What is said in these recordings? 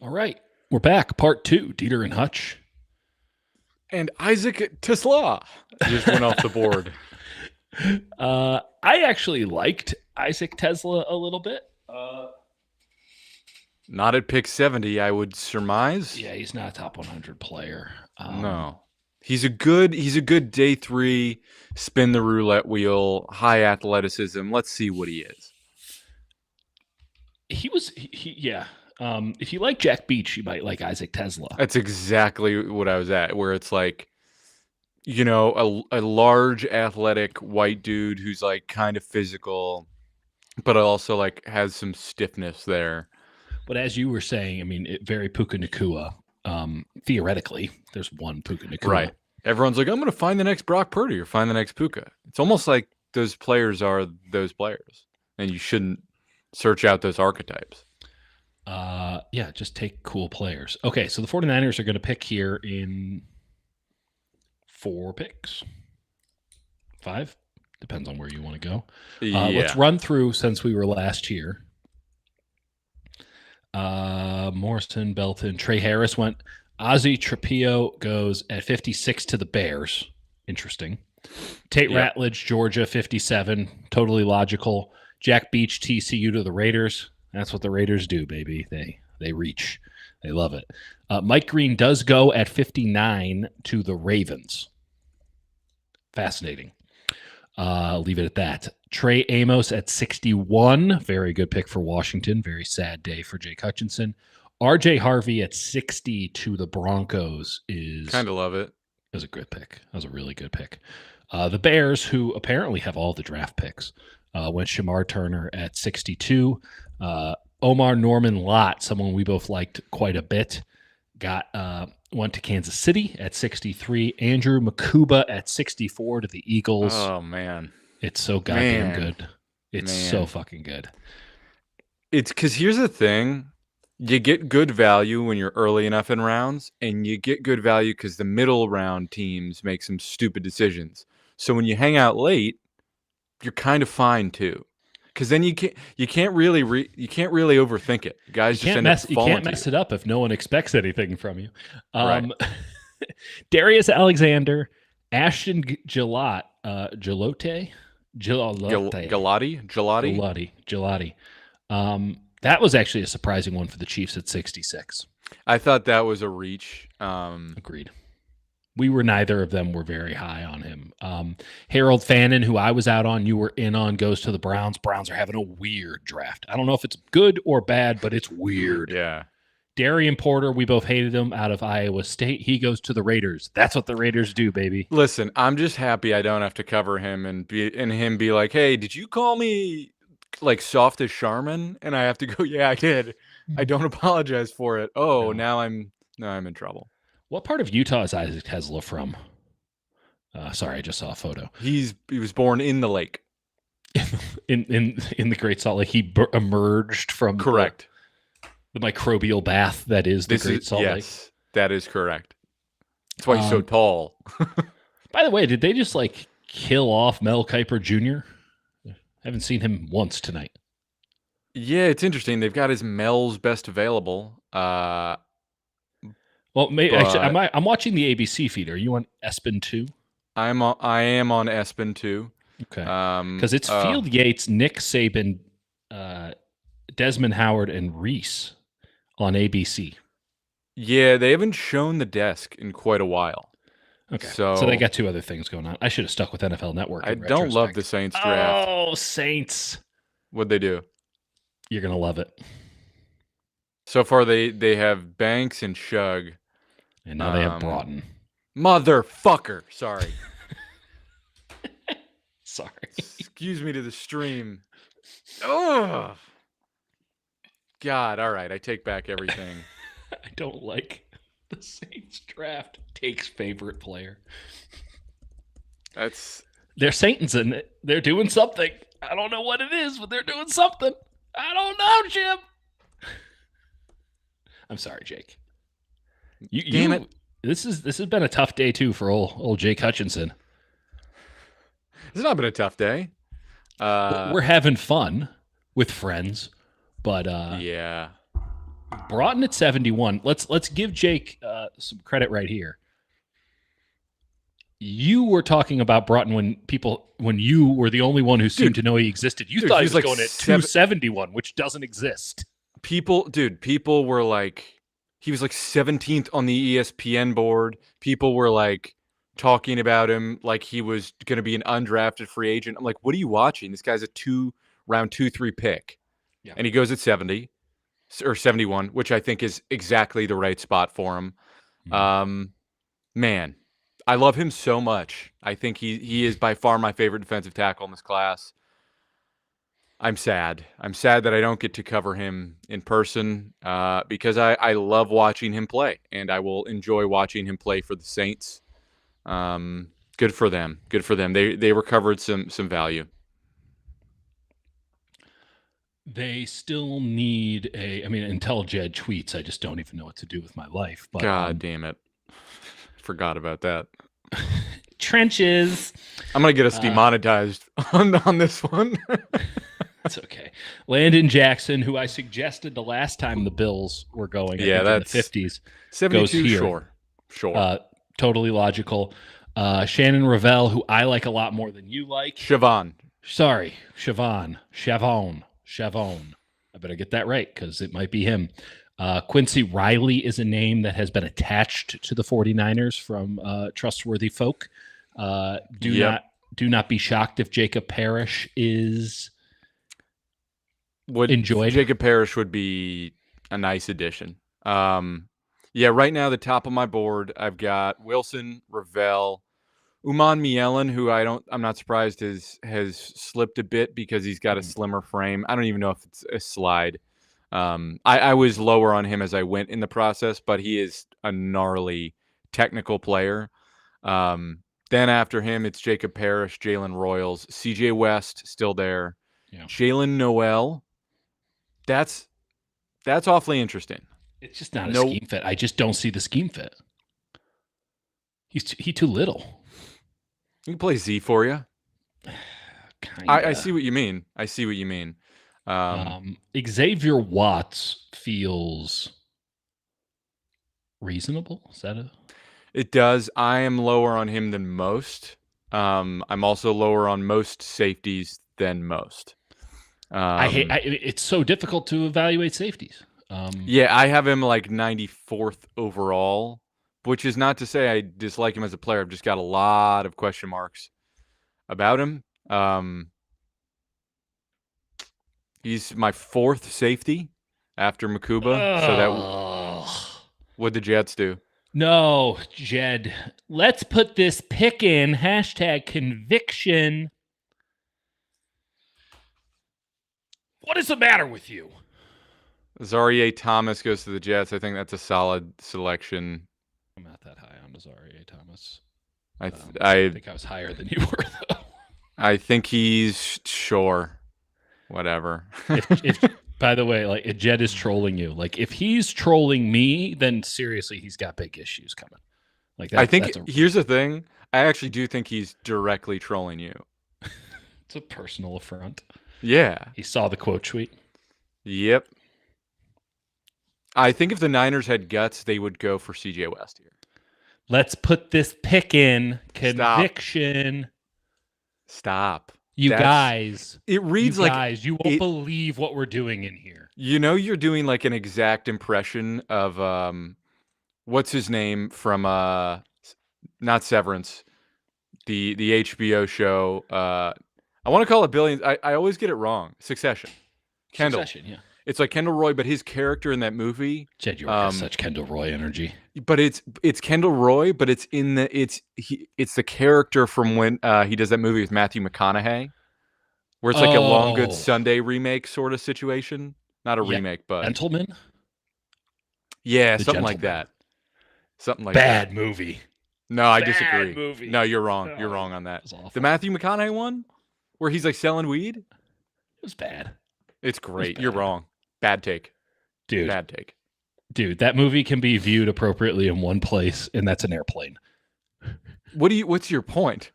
All right, we're back. Part 2, Dieter and Hutch. And Isaac Tesla just went off the board. I actually liked Isaac Tesla a little bit. Not at pick 70, I would surmise. Yeah, he's not a top 100 player. No. He's a good day 3, spin the roulette wheel, high athleticism. Let's see what he is. Yeah. If you like Jack Beach, you might like Isaac Tesla. That's exactly what I was at, where it's like, a large athletic white dude who's like kind of physical, but also like has some stiffness there. But as you were saying, I mean, very Puka Nakua. Theoretically, there's one Puka Nakua. Right. Everyone's like, I'm going to find the next Brock Purdy or find the next Puka. It's almost like those players are those players, and you shouldn't search out those archetypes. Yeah, just take cool players. Okay, so the 49ers are going to pick here in 4 picks. 5? Depends on where you want to go. Let's run through since we were last here. Morrison, Belton, Trey Harris went. Ozzie Trapillo goes at 56 to the Bears. Interesting. Tate Ratledge, Georgia, 57. Totally logical. Jack Beach, TCU to the Raiders. That's what the Raiders do, baby. They reach. They love it. Mike Green does go at 59 to the Ravens. Fascinating. Leave it at that. Trey Amos at 61. Very good pick for Washington. Very sad day for Jake Hutchinson. RJ Harvey at 60 to the Broncos is kind of love it. It was a good pick. That was a really good pick. The Bears, who apparently have all the draft picks, went Shamar Turner at 62. Omar Norman Lott, someone we both liked quite a bit, went to Kansas City at 63. Andrew Makuba at 64 to the Eagles. Oh, man. It's so goddamn good. It's so fucking good. It's because here's the thing. You get good value when you're early enough in rounds, and you get good value because the middle round teams make some stupid decisions. So when you hang out late, you're kind of fine too. Because then you can't really overthink it. Guys just end up falling. You can't mess it up if no one expects anything from you. Right. Darius Alexander, Ashton Gillotte. That was actually a surprising one for the Chiefs at 66. I thought that was a reach. Agreed. We were neither of them were very high on him. Harold Fannin, who I was out on, you were in on, goes to the Browns. Browns are having a weird draft. I don't know if it's good or bad, but it's weird. Yeah. Darian Porter, we both hated him out of Iowa State. He goes to the Raiders. That's what the Raiders do, baby. Listen, I'm just happy I don't have to cover him and him be like, hey, did you call me like soft as Charmin? And I have to go, yeah, I did. I don't apologize for it. Oh, no. now I'm in trouble. What part of Utah is Isaac Tesla from? Sorry, I just saw a photo. He was born in the lake. in the Great Salt Lake. He emerged from correct the microbial bath that is the Great Salt Lake. Yes, that is correct. That's why he's so tall. By the way, did they just like kill off Mel Kiper Jr.? I haven't seen him once tonight. Yeah, it's interesting. They've got his Mel's best available. Well, maybe actually, I'm watching the ABC feed. Are you on ESPN 2? I am on ESPN 2. Okay, because it's Field Yates, Nick Saban, Desmond Howard, and Reese on ABC. Yeah, they haven't shown the desk in quite a while. Okay, so they got 2 other things going on. I should have stuck with NFL Network. I don't love the Saints draft. Oh, Saints! What'd they do? You're gonna love it. So far, they have Banks and Shug. And now they have Broughton. Motherfucker. Sorry. Sorry. Excuse me to the stream. Oh. God, all right. I take back everything. I don't like the Saints draft. Take's favorite player. They're Saints in it. They're doing something. I don't know what it is, but they're doing something. I don't know, Jim. I'm sorry, Jake. Damn it! This has been a tough day too for old Jake Hutchinson. It's not been a tough day. We're having fun with friends, but yeah, Broughton at 71. Let's give Jake some credit right here. You were talking about Broughton when you were the only one who seemed to know he existed. You thought he was like going at 271, which doesn't exist. People were like, he was like 17th on the ESPN board. People were like talking about him like he was going to be an undrafted free agent. I'm like, what are you watching? This guy's a round 2-3 pick. Yeah. And he goes at 70 or 71, which I think is exactly the right spot for him. Mm-hmm. Man, I love him so much. I think he is by far my favorite defensive tackle in this class. I'm sad. I'm sad that I don't get to cover him in person because I love watching him play, and I will enjoy watching him play for the Saints. Good for them. Good for them. They recovered some value. They still need until Jed tweets, I just don't even know what to do with my life. But God damn it. Forgot about that. Trenches. I'm going to get us demonetized on this one. That's okay. Landon Jackson, who I suggested the last time the Bills were going, in the 50s. 72, sure. Totally logical. Shannon Ravel, who I like a lot more than you like. Chavon. I better get that right because it might be him. Quincy Riley is a name that has been attached to the 49ers from trustworthy folk. Do not be shocked if Jacob Parrish is enjoyed. Jacob Parrish would be a nice addition. Right now the top of my board, I've got Wilson, Ravel, Uman Mielen, who I'm not surprised has slipped a bit because he's got a slimmer frame. I don't even know if it's a slide. I was lower on him as I went in the process, but he is a gnarly technical player. Then after him, it's Jacob Parrish, Jalen Royals, CJ West still there. Yeah. Jalen Noel. That's awfully interesting. It's just not a scheme fit. I just don't see the scheme fit. He's too little. He can play Z for you. I see what you mean. Xavier Watts feels reasonable. Is that It does. I am lower on him than most. I'm also lower on most safeties than most. It's so difficult to evaluate safeties. I have him like 94th overall, which is not to say I dislike him as a player. I've just got a lot of question marks about him. He's my 4th safety after Makuba. What'd the Jets do? No, Jed. Let's put this pick in. #conviction. What is the matter with you? Zaire Thomas goes to the Jets. I think that's a solid selection. I'm not that high on Zaire Thomas. I think I was higher than you were, though. I think he's sure. Whatever. if by the way, like Jed is trolling you. Like if he's trolling me, then seriously, he's got big issues coming. Like that, I think here's the thing. I actually do think he's directly trolling you. It's a personal affront. Yeah. He saw the quote tweet. Yep. I think if the Niners had guts, they would go for CJ West here. Let's put this pick in. Conviction. Stop. You guys. It reads like you won't believe what we're doing in here. You know, you're doing like an exact impression of what's his name from not Severance, the HBO show. I want to call it Billions. I always get it wrong. Succession. Kendall. Succession, yeah. It's like Kendall Roy, but his character in that movie. Jed, you have such Kendall Roy energy. But it's Kendall Roy, but it's the character from when he does that movie with Matthew McConaughey, where it's like a Long Good Sunday remake sort of situation. Not a remake, but Gentleman. Yeah, something like that. Something like Bad that. Movie. No, I disagree. Movie. No, you're wrong. You're wrong on that. The Matthew McConaughey one, where he's like selling weed. It was bad. It's great. You're wrong. Bad take. Dude. Bad take. Dude, that movie can be viewed appropriately in one place, and that's an airplane. What's your point?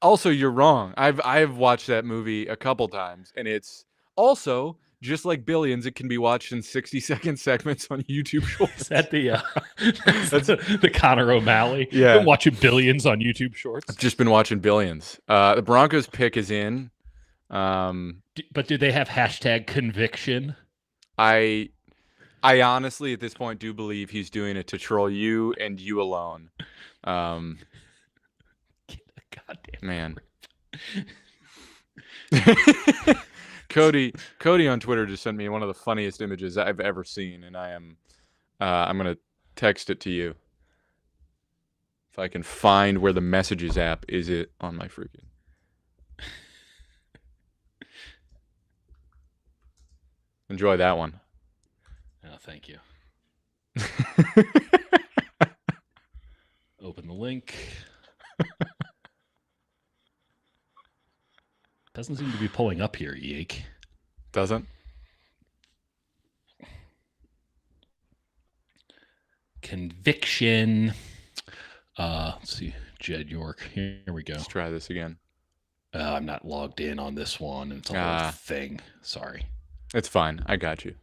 Also, you're wrong. I've watched that movie a couple times, and it's also just like Billions, it can be watched in 60-second segments on YouTube Shorts. Is that the Connor O'Malley? Yeah. Been watching Billions on YouTube Shorts. I've just been watching Billions. The Broncos pick is in. But do they have hashtag conviction? I honestly, at this point, do believe he's doing it to troll you and you alone. Goddamn Man. Cody on Twitter just sent me one of the funniest images I've ever seen, and I'm gonna text it to you. If I can find where the messages app is, it on my freaking. Enjoy that one. Oh, thank you. Open the link. Doesn't seem to be pulling up here, Eek. Doesn't? Conviction. Let's see. Jed York. Here we go. Let's try this again. I'm not logged in on this one. It's a whole thing. Sorry. It's fine. I got you.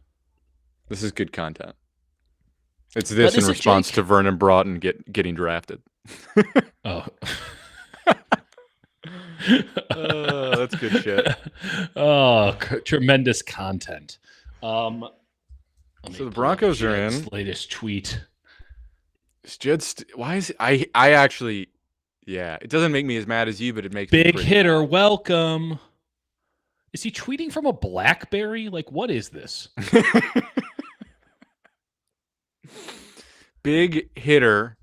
This is good content. It's this in response to Vernon Broughton getting drafted. Oh. That's good shit. Oh, tremendous content. So the Broncos are in. Latest tweet. Why is I actually, yeah, it doesn't make me as mad as you, but it makes big me hitter. mad. Welcome. Is he tweeting from a BlackBerry? Like, what is this? Big hitter.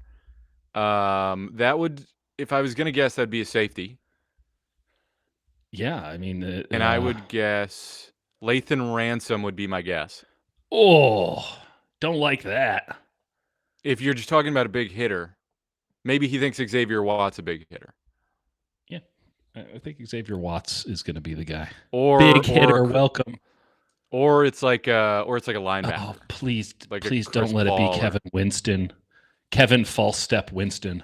That would, if I was gonna guess, that'd be a safety. Yeah, I mean, and I would guess Lathan Ransom would be my guess. Oh, don't like that. If you're just talking about a big hitter, maybe he thinks Xavier Watt's a big hitter. Yeah, I think Xavier Watts is going to be the guy. Or big hitter, welcome. Or it's like a linebacker. Oh, please, like please don't let it be Kevin Winston. Kevin false step Winston.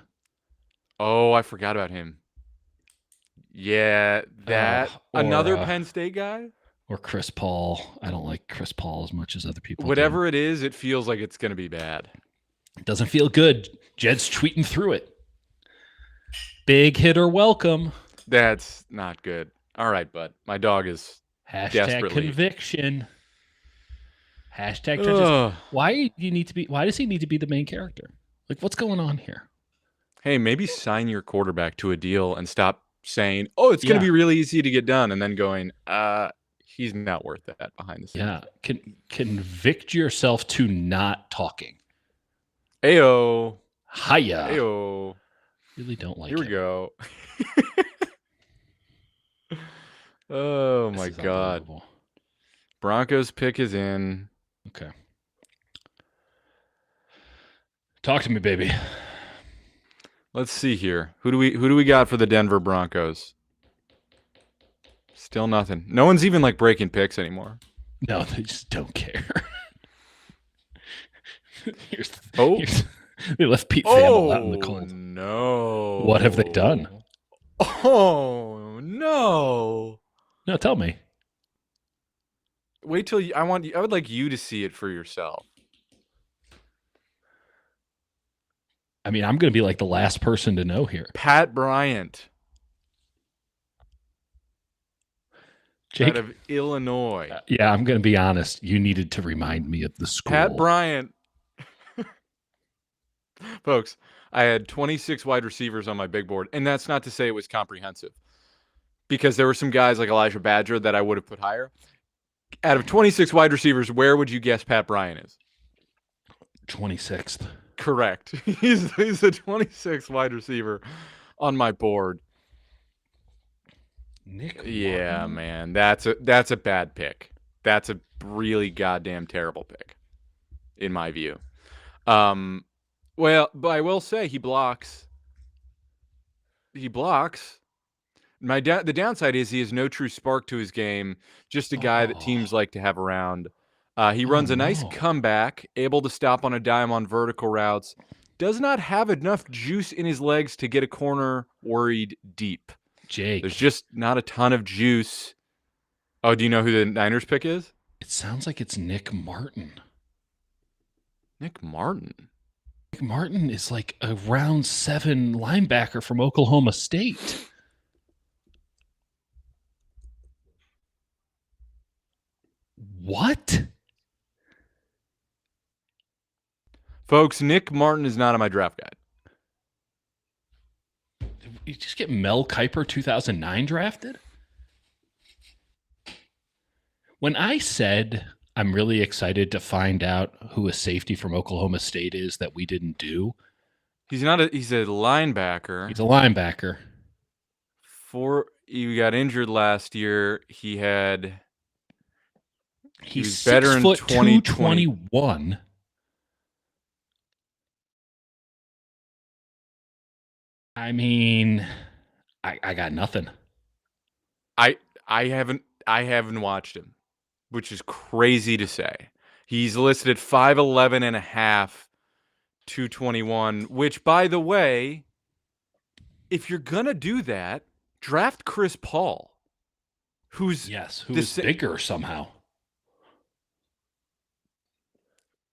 Oh, I forgot about him. Yeah, that another Penn State guy? Or Chris Paul. I don't like Chris Paul as much as other people. Whatever it is, it feels like it's going to be bad. It doesn't feel good. Jed's tweeting through it. Big hitter, welcome. That's not good. All right, bud. My dog is hashtag conviction. Hashtag judges. Why does he need to be the main character? Like, what's going on here? Hey, maybe sign your quarterback to a deal and stop saying, "Oh, it's going to be really easy to get done," and then going, he's not worth that behind the scenes. Yeah, convict yourself to not talking. Ayo. Hiya. Ayo. Really don't like Here we go. Oh, my God. Broncos pick is in. Okay. Talk to me, baby. Let's see here. Who do we got for the Denver Broncos? Still nothing. No one's even like breaking picks anymore. No, they just don't care. They left Pete Thamel out in the cold. No. What have they done? Oh no. No, tell me. Wait till I would like you to see it for yourself. I mean, I'm going to be like the last person to know here. Pat Bryant. Jake, out of Illinois. Yeah, I'm going to be honest. You needed to remind me of the school. Pat Bryant. Folks, I had 26 wide receivers on my big board, and that's not to say it was comprehensive, because there were some guys like Elijah Badger that I would have put higher. Out of 26 wide receivers, where would you guess Pat Bryant is? 26th. Correct. He's the 26th wide receiver on my board. Nick yeah, Martin. Man, that's a bad pick. That's a really goddamn terrible pick, in my view. Well, but I will say he blocks. He blocks. The downside is he has no true spark to his game. Just a guy that teams like to have around. He runs a nice comeback, able to stop on a dime on vertical routes. Does not have enough juice in his legs to get a corner worried deep. Jake. There's just not a ton of juice. Oh, do you know who the Niners pick is? It sounds like it's Nick Martin. Nick Martin. Nick Martin is like a round 7 linebacker from Oklahoma State. What? Folks, Nick Martin is not on my draft guide. Did you just get Mel Kiper 2009 drafted? When I said I'm really excited to find out who a safety from Oklahoma State is that we didn't do. He's a linebacker. He's a linebacker. He got injured last year. He's better 6 in foot 2020. 221. I mean, I got nothing. I haven't watched him, which is crazy to say. He's listed at 5'11 and a half, 221, which, by the way, if you're going to do that, draft Chris Paul, who's bigger somehow.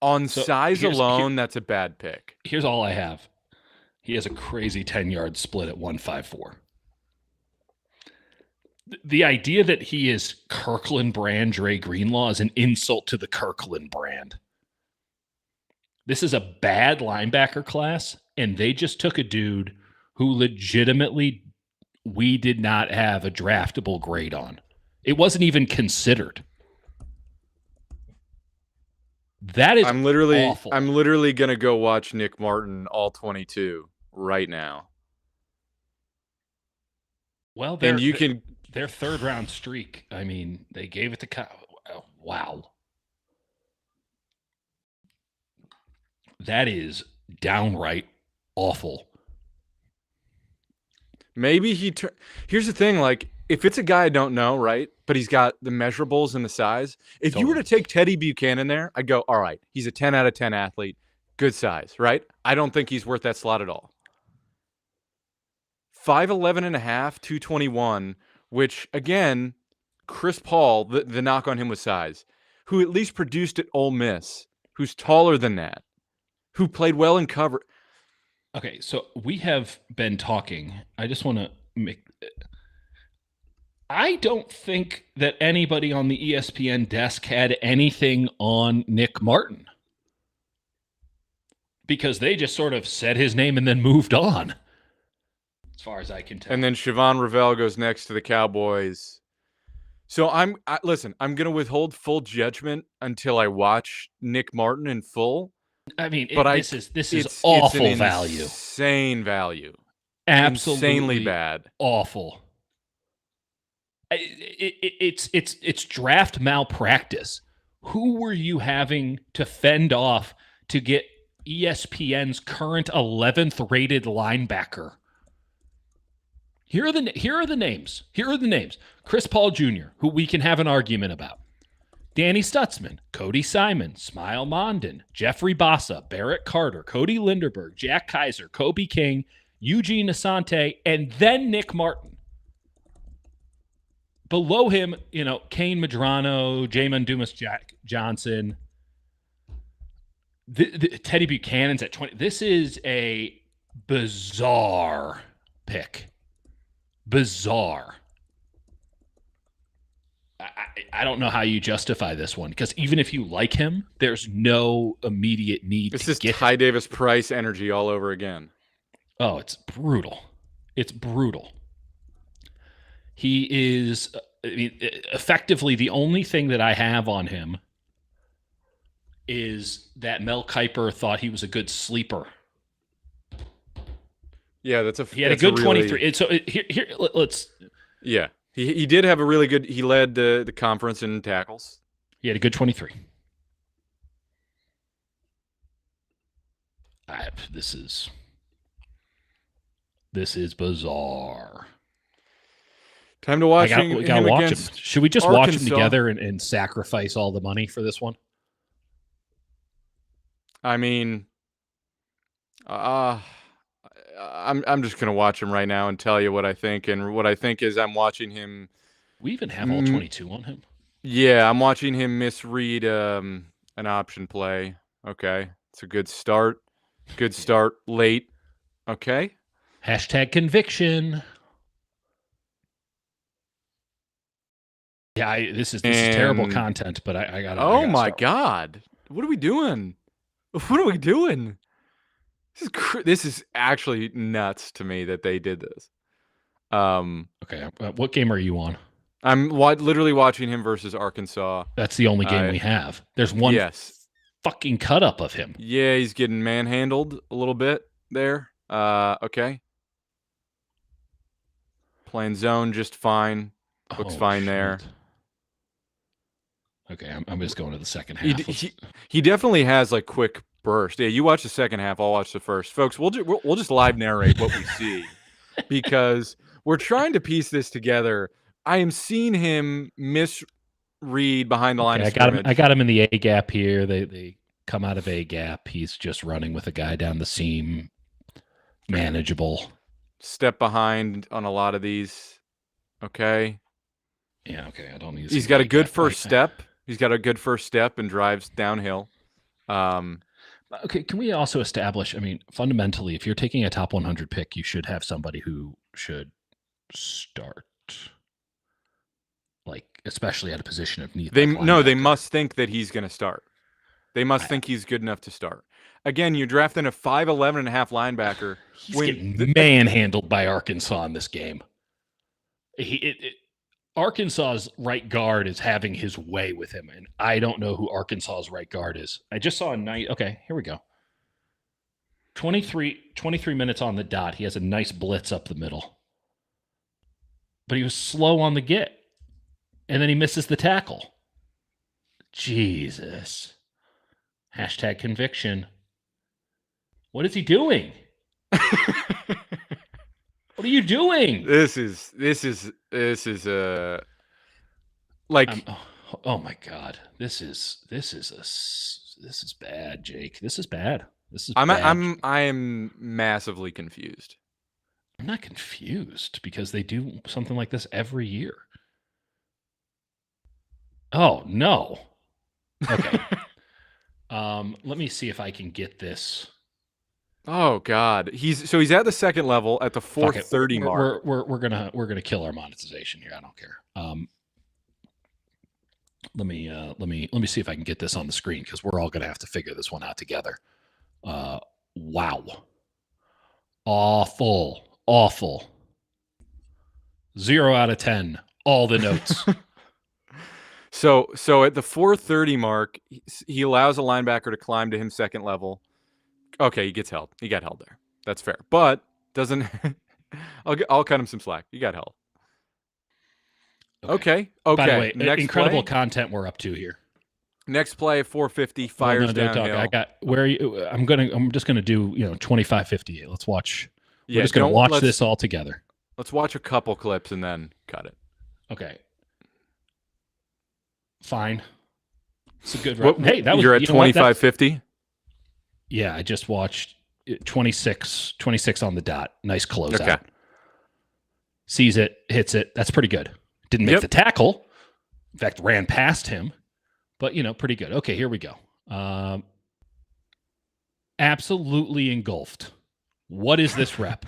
On size alone, that's a bad pick. Here's all I have. He has a crazy 10-yard split at 154. The idea that he is Kirkland brand Dre Greenlaw is an insult to the Kirkland brand. This is a bad linebacker class, and they just took a dude who legitimately we did not have a draftable grade on. It wasn't even considered. That is awful. I'm literally going to go watch Nick Martin all 22 right now. Well, their 3rd round streak. I mean, they gave it to wow. That is downright awful. Maybe here's the thing, like, if it's a guy I don't know, right, but he's got the measurables and the size, if you were to take Teddy Buchanan there, I'd go, all right, he's a 10 out of 10 athlete, good size, right? I don't think he's worth that slot at all. 5'11 and a half, 221, which, again, Chris Paul, the knock on him was size, who at least produced at Ole Miss, who's taller than that, who played well in cover. Okay, so we have been talking. I just want to make... I don't think that anybody on the ESPN desk had anything on Nick Martin because they just sort of said his name and then moved on, as far as I can tell. And then Siobhan Ravel goes next to the Cowboys. So listen, I'm going to withhold full judgment until I watch Nick Martin in full. I mean, this is awful value. Insane value. Absolutely insanely bad. Awful. It's draft malpractice. Who were you having to fend off to get ESPN's current 11th rated linebacker? Here are the names. Chris Paul Jr., who we can have an argument about. Danny Stutzman, Cody Simon, Smile Mondin, Jeffrey Bassa, Barrett Carter, Cody Linderberg, Jack Kaiser, Kobe King, Eugene Asante, and then Nick Martin. Below him, Kane Medrano, Jamin Dumas-Johnson, Teddy Buchanan's at 20. This is a bizarre pick. Bizarre. I don't know how you justify this one, because even if you like him, there's no immediate need to get him. This is Ty Davis Price energy all over again. Oh, it's brutal. It's brutal. He is, effectively the only thing that I have on him is that Mel Kiper thought he was a good sleeper. Yeah, he had a good 23. So here, let's. Yeah, he did have a really good. He led the conference in tackles. He had a good 23. This is bizarre. Time to watch we gotta watch him. Should we just watch him together and sacrifice all the money for this one? I mean, I'm just gonna watch him right now and tell you what I think. And what I think is I'm watching him. We even have all 22 on him. Yeah, I'm watching him misread an option play. Okay, it's a good start. Good start late. Okay. Hashtag conviction. Yeah, this is terrible And content, but I oh gotta my start. god, what are we doing? What are we doing? This is actually nuts to me that they did this. Okay, what game are you on? I'm literally watching him versus Arkansas. That's the only game we have. There's one Yes. fucking cut up of him. Yeah, he's getting manhandled a little bit there. Okay. Playing zone just fine. Looks fine there. Okay, I'm just going to the second half. He definitely has like quick burst. Yeah, you watch the second half. I'll watch the first, folks. We'll just live narrate what we see because we're trying to piece this together. I am seeing him misread behind the line of scrimmage. I got him in the A gap here. They come out of A gap. He's just running with a guy down the seam. Manageable. Step behind on a lot of these. Okay. Yeah, okay. I don't need. He's got a good first step. He's got a good first step and drives downhill. Okay, can we also establish? I mean, fundamentally, if you're taking a top 100 pick, you should have somebody who should start, like especially at a position of need. They must think that he's going to start. They must think he's good enough to start. Again, you're drafting a 5'11 and a half linebacker. He's getting manhandled by Arkansas in this game. Arkansas's right guard is having his way with him, and I don't know who Arkansas's right guard is. I just saw a nice. Okay, here we go. 23 minutes on the dot. He has a nice blitz up the middle, but he was slow on the get, and then he misses the tackle. Jesus. Hashtag conviction. What is he doing? What are you doing? This is like oh my god. This is bad, Jake. This is bad. I am massively confused. I'm not confused because they do something like this every year. Oh, no. Okay. Let me see if I can get this. Oh God, he's at the second level at the 430 mark. We're gonna kill our monetization here. I don't care. Let me see if I can get this on the screen because we're all gonna have to figure this one out together. Wow, awful. 0 out of 10. All the notes. So at the 430 mark, he allows a linebacker to climb to him second level. Okay, he gets held. He got held there. That's fair. But doesn't I'll cut him some slack. You got held. Okay. By the way, next incredible content we're up to here. Next play, 450 fires downhill. I got where are you? I'm just gonna do 25-58. Let's watch. We're just gonna watch this all together. Let's watch a couple clips and then cut it. Okay. Fine. It's a good run. Hey, that was you're at 25-50. Yeah, I just watched 26 on the dot. Nice closeout. Okay. Sees it, hits it. That's pretty good. Didn't make the tackle. In fact, ran past him. But, pretty good. Okay, here we go. Absolutely engulfed. What is this rep?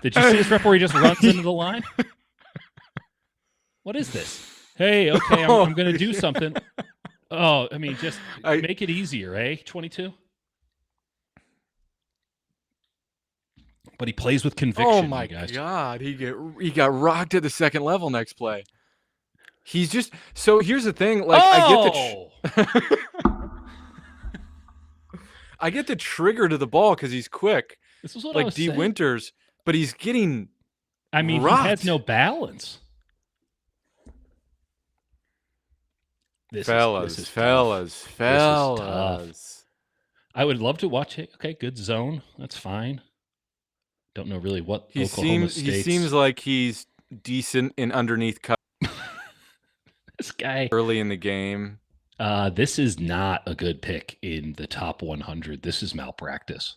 Did you see this rep where he just runs into the line? What is this? Hey, okay, I'm going to do something. Oh, I mean, just make it easier, eh? 22. But he plays with conviction. Oh my God, he got rocked at the second level next play. He's just so. Here's the thing, like I get the trigger to the ball because he's quick. This is what like I was D. saying. Winters, but he's getting. I mean, rocked. He has no balance. Fellas. I would love to watch it. Okay, good zone. That's fine. Don't know really what he seems like he's decent in underneath cut. This guy early in the game. This is not a good pick in the top 100. This is malpractice.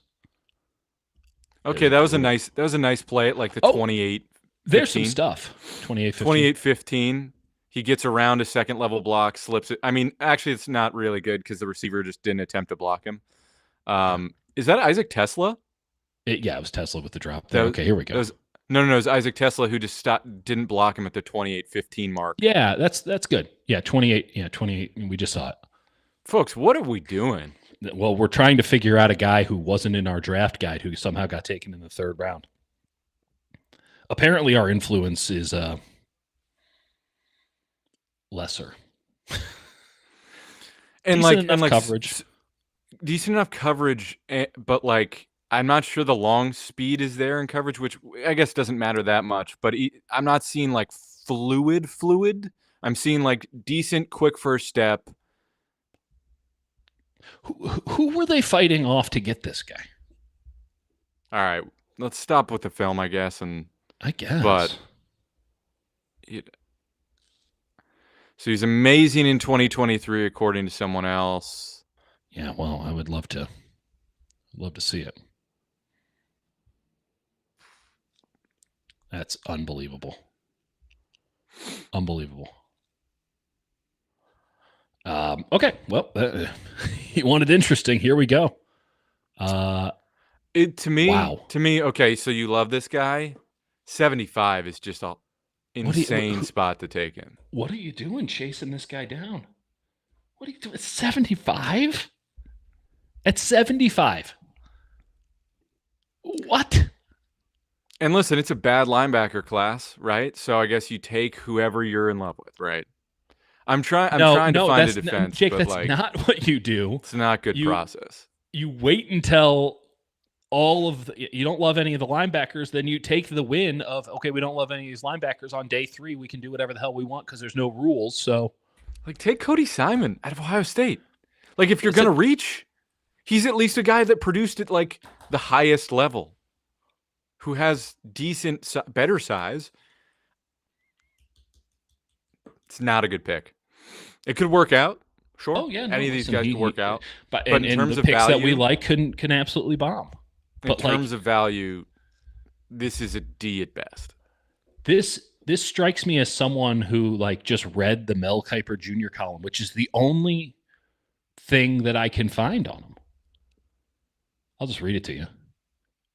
Okay, that was a nice play at like the 28. There's some stuff. 28-15. 28-15. He gets around a second-level block, slips it. I mean, actually, it's not really good because the receiver just didn't attempt to block him. Is that Isaac Tesla? It was Tesla with the drop there. Okay, here we go. No, it was Isaac Tesla who just didn't block him at the 28-15 mark. Yeah, that's good. Yeah, 28. Yeah, 28. We just saw it. Folks, what are we doing? Well, we're trying to figure out a guy who wasn't in our draft guide who somehow got taken in the 3rd round. Apparently, our influence is lesser. And decent coverage. Decent enough coverage, but like I'm not sure the long speed is there in coverage, which I guess doesn't matter that much. But I'm not seeing like fluid. I'm seeing like decent, quick first step. Who were they fighting off to get this guy? All right, let's stop with the film, I guess. But so he's amazing in 2023, according to someone else. Yeah, well, I would love to see it. That's unbelievable. Okay, well, you wanted interesting. Here we go. To me, okay, so you love this guy. 75 is just an insane spot to take in. What are you doing chasing this guy down? What are you doing? 75? At 75. What? And listen, it's a bad linebacker class, right? So I guess you take whoever you're in love with, right? I'm trying to find a defense, Jake, but that's not what you do. It's not good process. You wait until you don't love any of the linebackers, then you take the win of, okay, we don't love any of these linebackers. On day 3, we can do whatever the hell we want because there's no rules. So, like, take Cody Simon out of Ohio State. Like, if you're going to reach, he's at least a guy that produced at, like, the highest level, who has decent, better size. It's not a good pick. It could work out. Sure. Oh, yeah. Any of these guys could work out. But in terms of picks value, that we like can absolutely bomb. In terms of value, this is a D at best. This strikes me as someone who like just read the Mel Kiper Jr. column, which is the only thing that I can find on him. I'll just read it to you.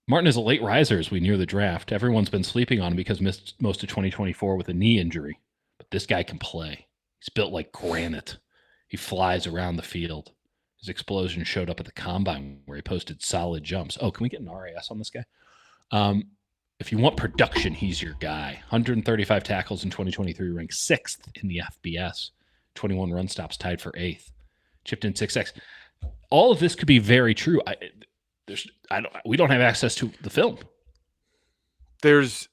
Martin is a late riser as we near the draft. Everyone's been sleeping on him because missed most of 2024 with a knee injury. But this guy can play. He's built like granite. He flies around the field. His explosion showed up at the combine where he posted solid jumps. Oh, can we get an RAS on this guy? If you want production, he's your guy. 135 tackles in 2023, ranked 6th in the FBS. 21 run stops, tied for 8th. Chipped in 6 sacks. All of this could be very true. We don't have access to the film. There's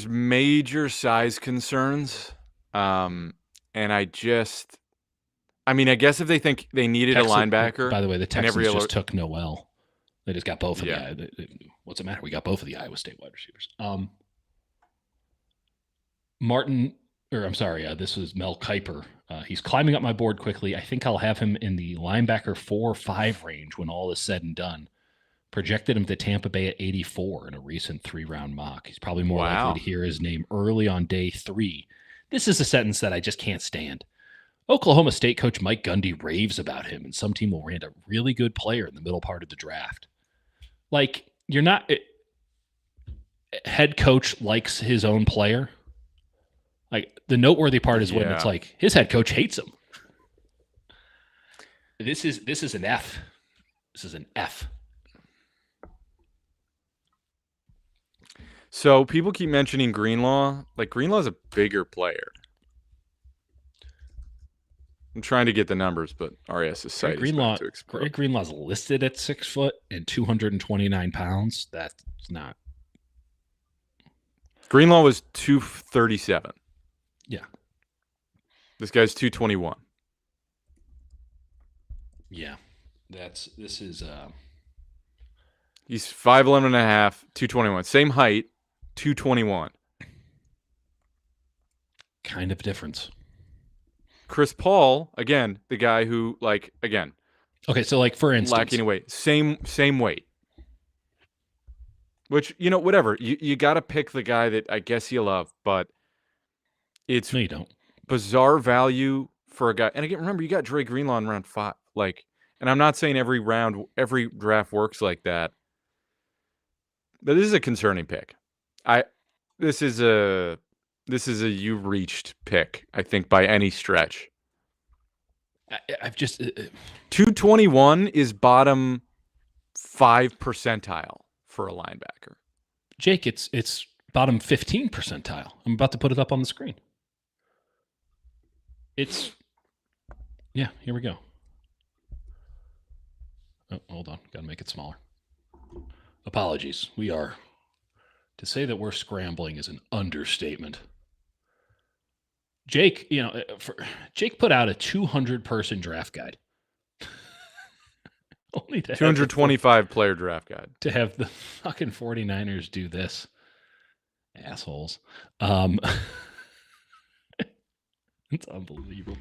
major size concerns, and I guess if they think they needed a linebacker. By the way, the Texans just took Noel. They just got both of the. What's the matter? We got both of the Iowa State wide receivers. This was Mel Kiper. He's climbing up my board quickly. I think I'll have him in the linebacker 4-5 range when all is said and done. Projected him to Tampa Bay at 84 in a recent 3-round mock. He's probably more likely to hear his name early on day 3. This is a sentence that I just can't stand. Oklahoma State coach Mike Gundy raves about him, and some team will land a really good player in the middle part of the draft. Like, you're not head coach likes his own player. Like, the noteworthy part is when it's like his head coach hates him. This is an F. This is an F. So people keep mentioning Greenlaw. Like, Greenlaw's a bigger player. I'm trying to get the numbers, but RAS's site is about to explode. Greg Greenlaw's listed at 6 foot and 229 pounds. That's not. Greenlaw was 237. Yeah. This guy's 221. Yeah. He's 5'11 and a half, 221. Same height, 221. Kind of difference. Chris Paul, again, the guy who, okay, so for instance, lacking weight, same weight. Which, whatever. You got to pick the guy that I guess you love, but no, you don't. bizarre value for a guy. And again, remember, you got Dre Greenlaw in round 5. And I'm not saying every draft works like that, but this is a concerning pick. This is a you reached pick, I think, by any stretch. I've just 221 is bottom 5 percentile for a linebacker. Jake, it's bottom 15 percentile. I'm about to put it up on the screen. Here we go. Oh, hold on. Got to make it smaller. Apologies. To say that we're scrambling is an understatement. Jake, Jake put out a 200-person draft guide. Only 225 player draft guide. To have the fucking 49ers do this. Assholes. It's unbelievable.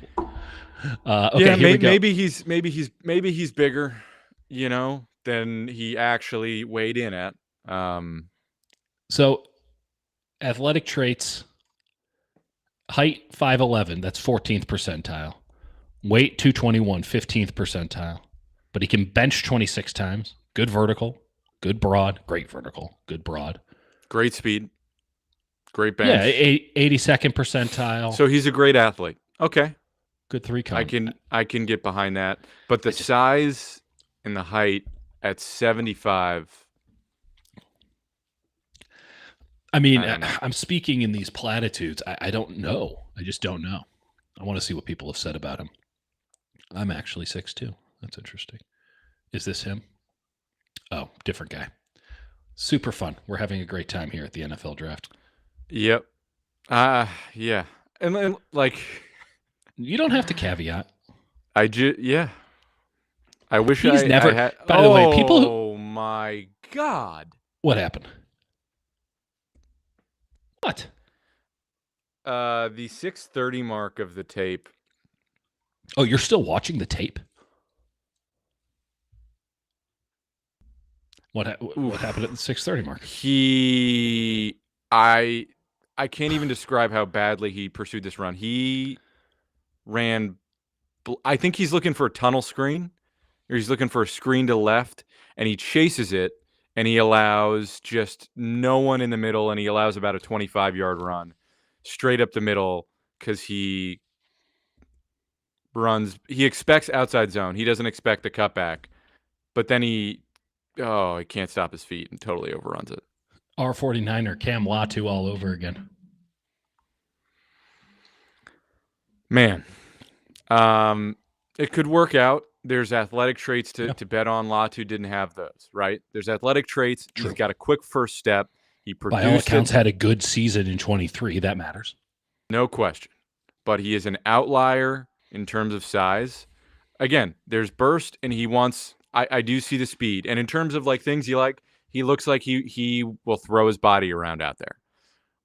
Okay, maybe he's bigger, than he actually weighed in at. So, athletic traits: height 5'11", that's 14th percentile. Weight 221, 15th percentile. But he can bench 26 times. Good vertical, good broad, great vertical, good broad. Great speed, great bench. Yeah, 82nd percentile. So he's a great athlete. Okay. Good 3 count. I can get behind that. But the size and the height at 75. I mean, I'm speaking in these platitudes. I don't know. I just don't know. I want to see what people have said about him. I'm actually 6'2". That's interesting. Is this him? Oh, different guy. Super fun. We're having a great time here at the NFL draft. Yep. Yeah. And then, you don't have to caveat. Yeah. I wish He's I never. had. By the way, people who. Oh my God. What happened? What? The 6:30 mark of the tape. Oh, you're still watching the tape? What happened at the 6:30 mark? I can't even describe how badly he pursued this run. He ran. I think he's looking for a tunnel screen, or he's looking for a screen to left, and he chases it, and he allows just no one in the middle, and he allows about a 25-yard run straight up the middle because he expects outside zone. He doesn't expect the cutback, but then he can't stop his feet and totally overruns it. Our 49er Cam Latu all over again. Man, it could work out. There's athletic traits to bet on. Latu didn't have those, right? There's athletic traits. True. He's got a quick first step. He produced. By all accounts, had a good season in 23. That matters. No question. But he is an outlier in terms of size. Again, there's burst, and he wants. I do see the speed, and in terms of things you like, he looks like he will throw his body around out there.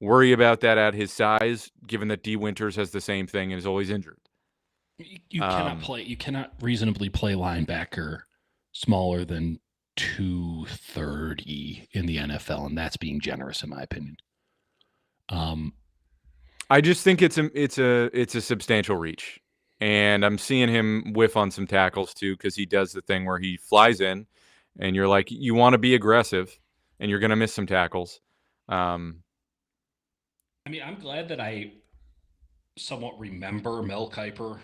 Worry about that at his size, given that D. Winters has the same thing and is always injured. You cannot play. You cannot reasonably play linebacker smaller than 230 in the NFL, and that's being generous, in my opinion. I just think it's a substantial reach, and I'm seeing him whiff on some tackles too, because he does the thing where he flies in, and you're like, you want to be aggressive, and you're going to miss some tackles. I mean, I'm glad that I somewhat remember Mel Kiper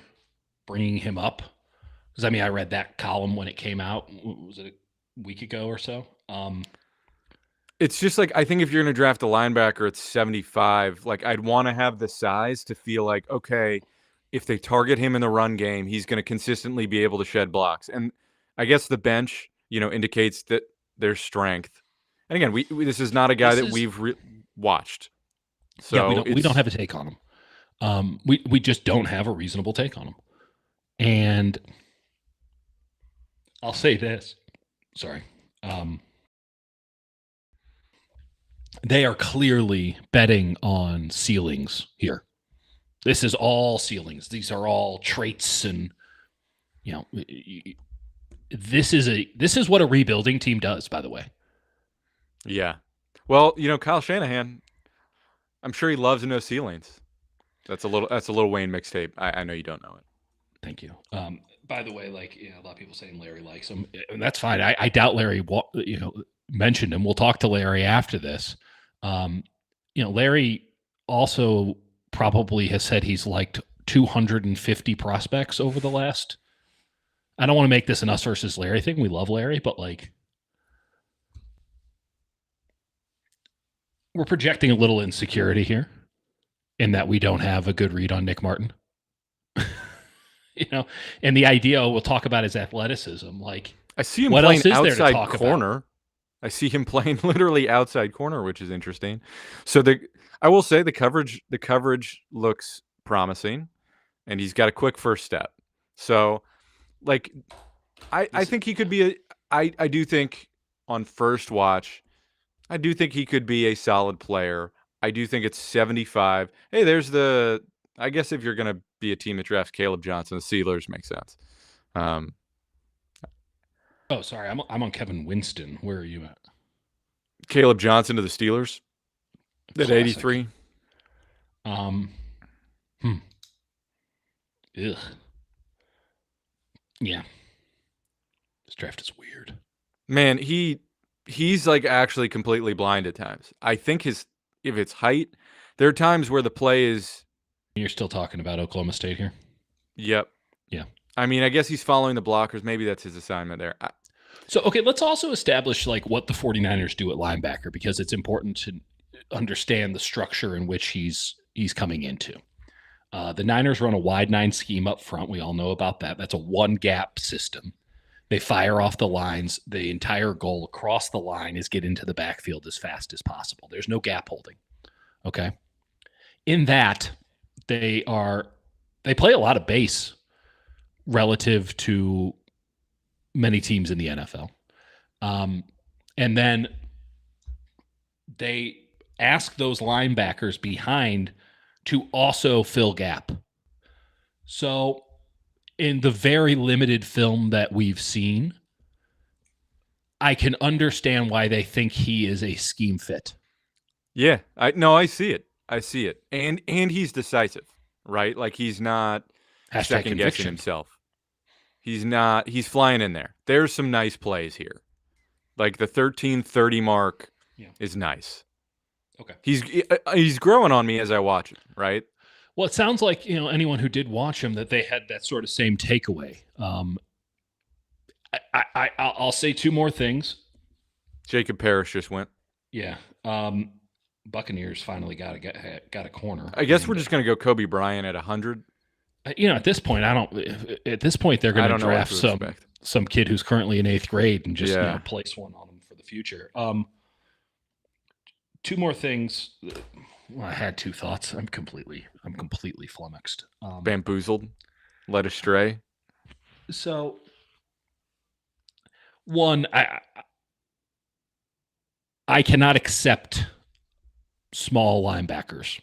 bringing him up, because I read that column when it came out. Was it a week ago or so? It's just I think if you're going to draft a linebacker at 75, I'd want to have the size to feel like, okay, if they target him in the run game, he's going to consistently be able to shed blocks. And I guess the bench, indicates that there's strength. And again, this is not a guy that we've watched. So yeah, we don't have a take on him. We just don't have a reasonable take on him. And I'll say this. Sorry. They are clearly betting on ceilings here. This is all ceilings. These are all traits, and this is what a rebuilding team does, by the way. Yeah. Well, Kyle Shanahan, I'm sure he loves to know ceilings. That's a little Wayne mixtape. I know you don't know it. Thank you. By the way, like, a lot of people saying Larry likes him, and that's fine. I doubt Larry, mentioned him. We'll talk to Larry after this. Larry also probably has said he's liked 250 prospects over the last. I don't want to make this an us versus Larry thing. We love Larry, but like, we're projecting a little insecurity here in that we don't have a good read on Nick Martin. And the idea we'll talk about his athleticism. Like, I see him what playing else is there to outside talk corner. about? I see him playing literally outside corner, which is interesting. So I will say the coverage looks promising, and he's got a quick first step. So, like, I think he could be I do think on first watch, I do think he could be a solid player. I do think it's 75. Hey, there's I guess if you're going to be a team that drafts Caleb Johnson, the Steelers make sense. Oh, sorry. I'm on Kevin Winston. Where are you at? Caleb Johnson to the Steelers at 83. Ugh. Yeah. This draft is weird. Man, he's like actually completely blind at times. I think if it's height, there are times where the play is. You're still talking about Oklahoma State here? Yep. Yeah. I mean, I guess he's following the blockers. Maybe that's his assignment there. So, okay, let's also establish like what the 49ers do at linebacker, because it's important to understand the structure in which he's coming into. The Niners run a wide 9 scheme up front. We all know about that. That's a one gap system. They fire off the lines. The entire goal across the line is get into the backfield as fast as possible. There's no gap holding. Okay. In that, they play a lot of base relative to many teams in the NFL. And then they ask those linebackers behind to also fill gap. So in the very limited film that we've seen, I can understand why they think he is a scheme fit. Yeah, I see it. I see it. And he's decisive, right? Like, he's not second guessing himself. He's flying in there. There's some nice plays here. Like the 13:30 mark is nice. Okay. He's growing on me as I watch it, right? Well, it sounds like, anyone who did watch him, that they had that sort of same takeaway. I'll say two more things. Jacob Parrish just went. Yeah. Buccaneers finally got a corner. I guess we're just going to go Kobe Bryant at 100. At this point, at this point, they're going to draft some kid who's currently in 8th grade and just place one on him for the future. Two more things. Well, I had two thoughts. I'm completely flummoxed. Bamboozled, led astray. So, one, I cannot accept small linebackers.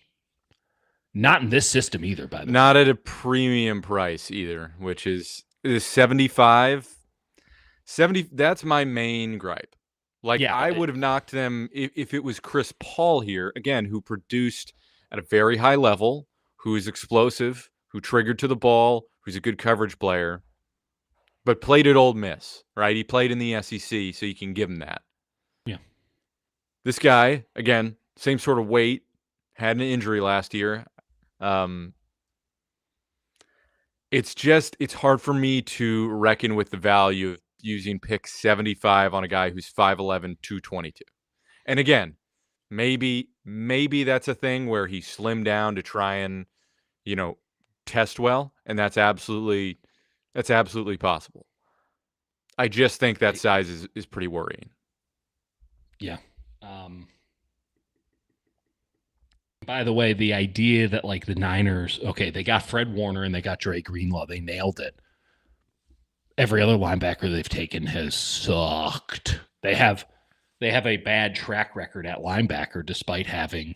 Not in this system either, by the way. Not at a premium price either, which is 75. 70. That's my main gripe. Like, I would have knocked them if it was Chris Paul here, again, who produced at a very high level, who is explosive, who triggered to the ball, who's a good coverage player, but played at Ole Miss, right? He played in the SEC, so you can give him that. Yeah. This guy, again, same sort of weight, had an injury last year. It's hard for me to reckon with the value of using pick 75 on a guy who's 5'11", 222. And again, maybe that's a thing where he slimmed down to try and, test well, and that's absolutely possible. I just think that size is pretty worrying. Yeah. By the way, the idea that like the Niners, they got Fred Warner and they got Dre Greenlaw, they nailed it. Every other linebacker they've taken has sucked. They have a bad track record at linebacker despite having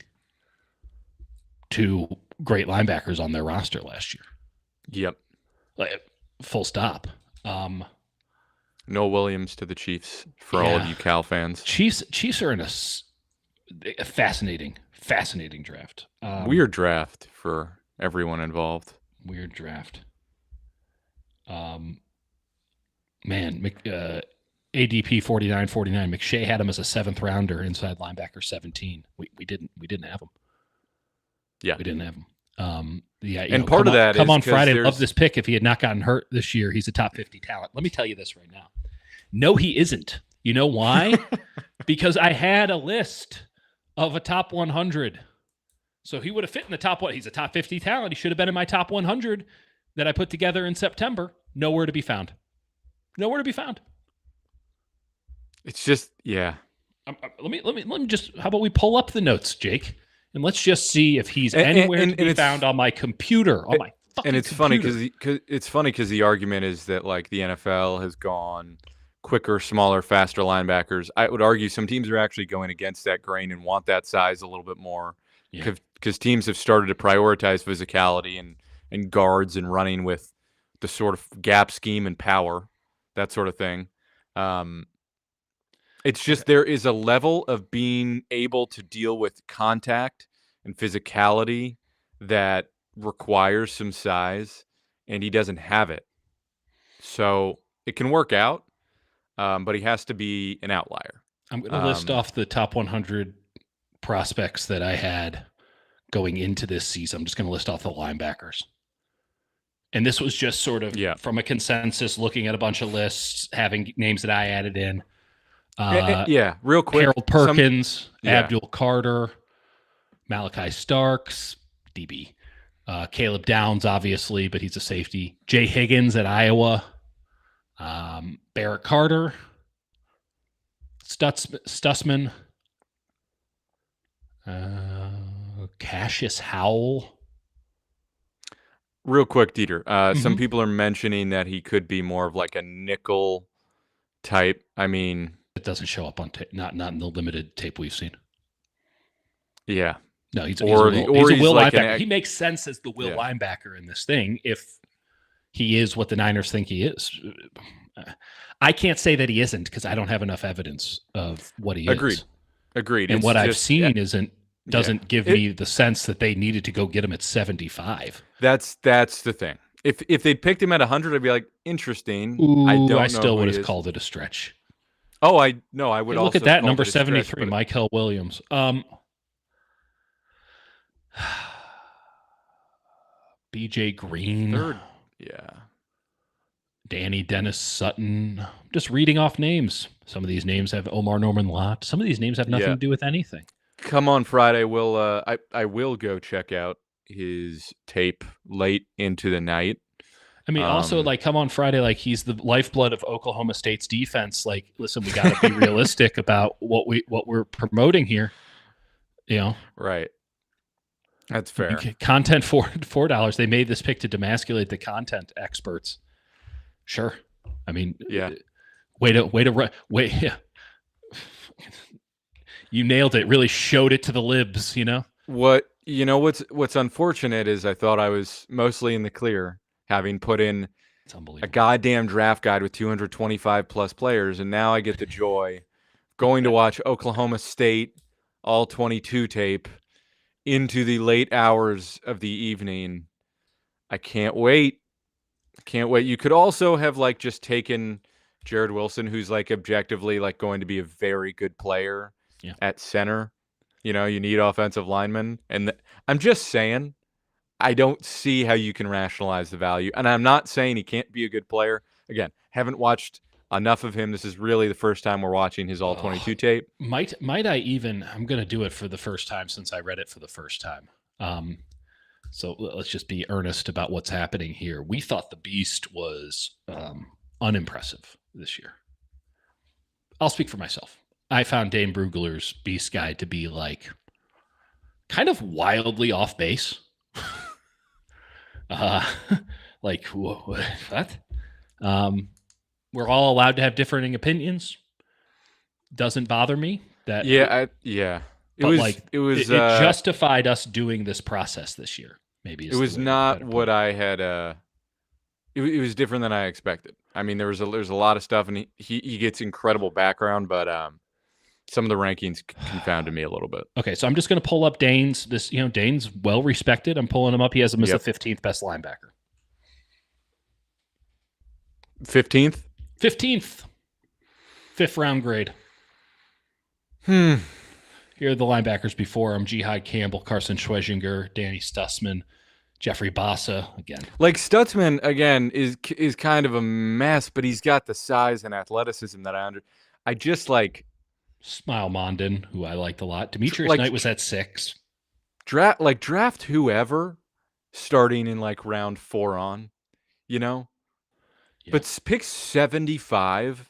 two great linebackers on their roster last year. Yep. Like, full stop. Noah Williams to the Chiefs for all of you Cal fans. Chiefs are in a fascinating draft. Weird draft for everyone involved. Weird draft. ADP 49-49. McShay had him as a 7th rounder, inside linebacker 17. We didn't have him. Yeah, we didn't have him. And part of that come is on Friday. there's- Love this pick. If he had not gotten hurt this year, he's a top 50 talent. Let me tell you this right now. No, he isn't. You know why? Because I had a list of a top 100. So he would have fit in the top one. He's a top 50 talent. He should have been in my top 100 that I put together in September. Nowhere to be found. Nowhere to be found. It's just, yeah. Let me just. How about we pull up the notes, Jake, and let's just see if he's anywhere to be found on my computer. On my fucking and it's computer. funny because the argument is that like the NFL has gone quicker, smaller, faster linebackers. I would argue some teams are actually going against that grain and want that size a little bit more because teams have started to prioritize physicality and guards and running with the sort of gap scheme and power, that sort of thing. It's just there is a level of being able to deal with contact and physicality that requires some size, and he doesn't have it. So it can work out, but he has to be an outlier. I'm going to list off the top 100 prospects that I had going into this season. I'm just going to list off the linebackers. And this was just sort of from a consensus, looking at a bunch of lists, having names that I added in. Real quick. Harold Perkins, Abdul Carter, Malachi Starks, DB. Caleb Downs, obviously, but he's a safety. Jay Higgins at Iowa. Barrett Carter. Stutzman. Cassius Howell. Real quick, Dieter. Some people are mentioning that he could be more of like a nickel type. I mean, it doesn't show up on tape. Not in the limited tape we've seen. Yeah. No, he's a will like linebacker. He makes sense as the will linebacker in this thing if he is what the Niners think he is. I can't say that he isn't because I don't have enough evidence of what he is. Agreed. And what I've seen doesn't give me the sense that they needed to go get him at 75. That's the thing. If they picked him at 100, I'd be like, interesting. Ooh, I still would have called it a stretch. Oh, I would also look at that number 73, Michael Williams. BJ Green. Third, Danny Dennis Sutton. Just reading off names. Some of these names have Omar Norman Lott. Some of these names have nothing to do with anything. Come on Friday, I will go check out his tape late into the night. I mean, also, like, come on Friday, like, he's the lifeblood of Oklahoma State's defense. Like, listen, we got to be realistic about what we're promoting here. You know, right? That's fair. Content for $4. They made this pick to demasculate the content experts. Sure, I mean, way to. You nailed it. Really showed it to the libs. You know what's unfortunate is I thought I was mostly in the clear, having put in a goddamn draft guide with 225 plus players, and now I get the joy going to watch Oklahoma State all 22 tape into the late hours of the evening. I can't wait. You could also have like just taken Jared Wilson, who's like objectively like going to be a very good player at center. You know, you need offensive linemen, and I'm just saying, I don't see how you can rationalize the value. And I'm not saying he can't be a good player. Again, haven't watched enough of him. This is really the first time we're watching his all 22 tape. Might I even? I'm going to do it for the first time since I read it for the first time. So let's just be earnest about what's happening here. We thought the Beast was unimpressive this year. I'll speak for myself. I found Dane Brugler's Beast Guide to be like kind of wildly off base. Like what? We're all allowed to have differing opinions. Doesn't bother me. It justified us doing this process this year. Maybe it was not what I had. It was different than I expected. I mean, there's a lot of stuff, and he gets incredible background, but some of the rankings confounded me a little bit. Okay, so I'm just going to pull up Dane's. Dane's well respected. I'm pulling him up. He has him as the Yep. 15th best linebacker. 15th? 15th. 5th round grade. Hmm. Here are the linebackers before him: Jihad Campbell, Carson Schwezinger, Danny Stussman, Jeffrey Bassa. Again, Like Stutzman again is kind of a mess, but he's got the size and athleticism that I just like. Smile Mondin, who I liked a lot. Demetrius Like- Knight was at 6. Draft whoever starting in like round 4 on, you know. Yeah. But pick 75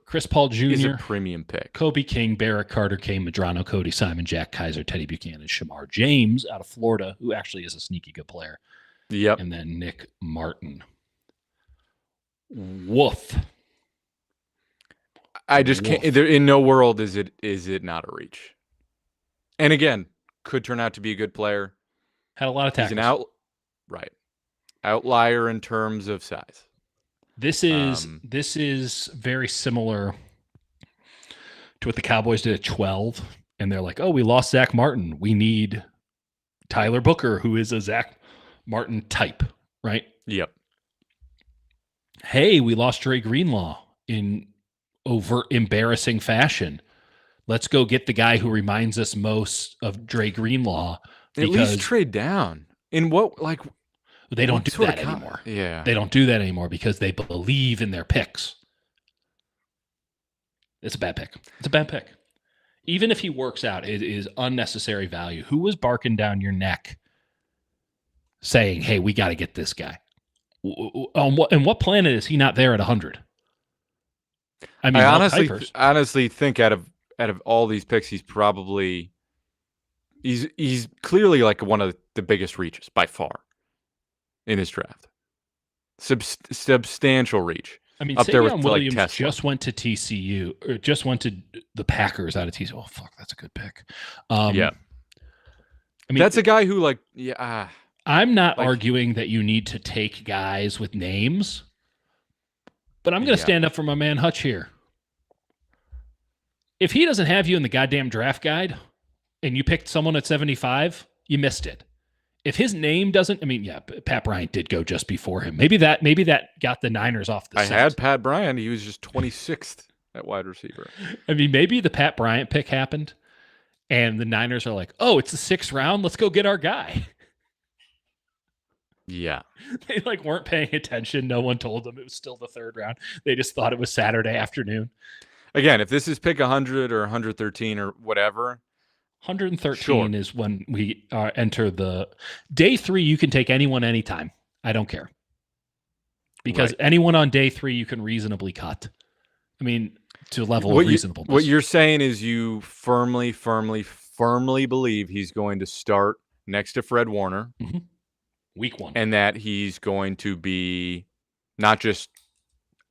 Chris Paul is Jr., a premium pick. Kobe King, Barrett Carter, Kane Madrano, Cody Simon, Jack Kaiser, Teddy Buchanan, Shamar James out of Florida, who actually is a sneaky good player. Yep. And then Nick Martin. Woof. I just can't. There, in no world is it not a reach. And again, could turn out to be a good player. Had a lot of tackles. He's an outlier in terms of size. This is very similar to what the Cowboys did at 12, and they're like, "Oh, we lost Zach Martin. We need Tyler Booker, who is a Zach Martin type, right?" Yep. Hey, we lost Dre Greenlaw in overt embarrassing fashion. Let's go get the guy who reminds us most of Dre Greenlaw. At least trade down. In what, like, they don't do that anymore. Yeah. They don't do that anymore because they believe in their picks. It's a bad pick. It's a bad pick. Even if he works out, it is unnecessary value. Who was barking down your neck saying, hey, we got to get this guy? On what planet is he not there at 100? I mean, I honestly think out of all these picks, he's clearly like one of the biggest reaches by far in his draft. Substantial reach. I mean, up there with Williams like Tesla. just went to TCU, or just went to the Packers out of TCU. Oh, fuck, that's a good pick. Yeah. I mean, that's a guy who I'm not arguing that you need to take guys with names, but I'm going to stand up for my man Hutch here. If he doesn't have you in the goddamn draft guide and you picked someone at 75, you missed it. If his name doesn't, Pat Bryant did go just before him. Maybe that got the Niners off the set. I had Pat Bryant. He was just 26th at wide receiver. I mean, maybe the Pat Bryant pick happened and the Niners are like, oh, it's the 6th round. Let's go get our guy. Yeah. They weren't paying attention. No one told them it was still the 3rd round. They just thought it was Saturday afternoon. Again, if this is pick 100 or 113 or whatever. 113 is when we enter the day 3. You can take anyone anytime. I don't care. Because anyone on day 3 you can reasonably cut. I mean, to a level of reasonableness. What you're saying is you firmly believe he's going to start next to Fred Warner. Mm-hmm. Week 1. And that he's going to be not just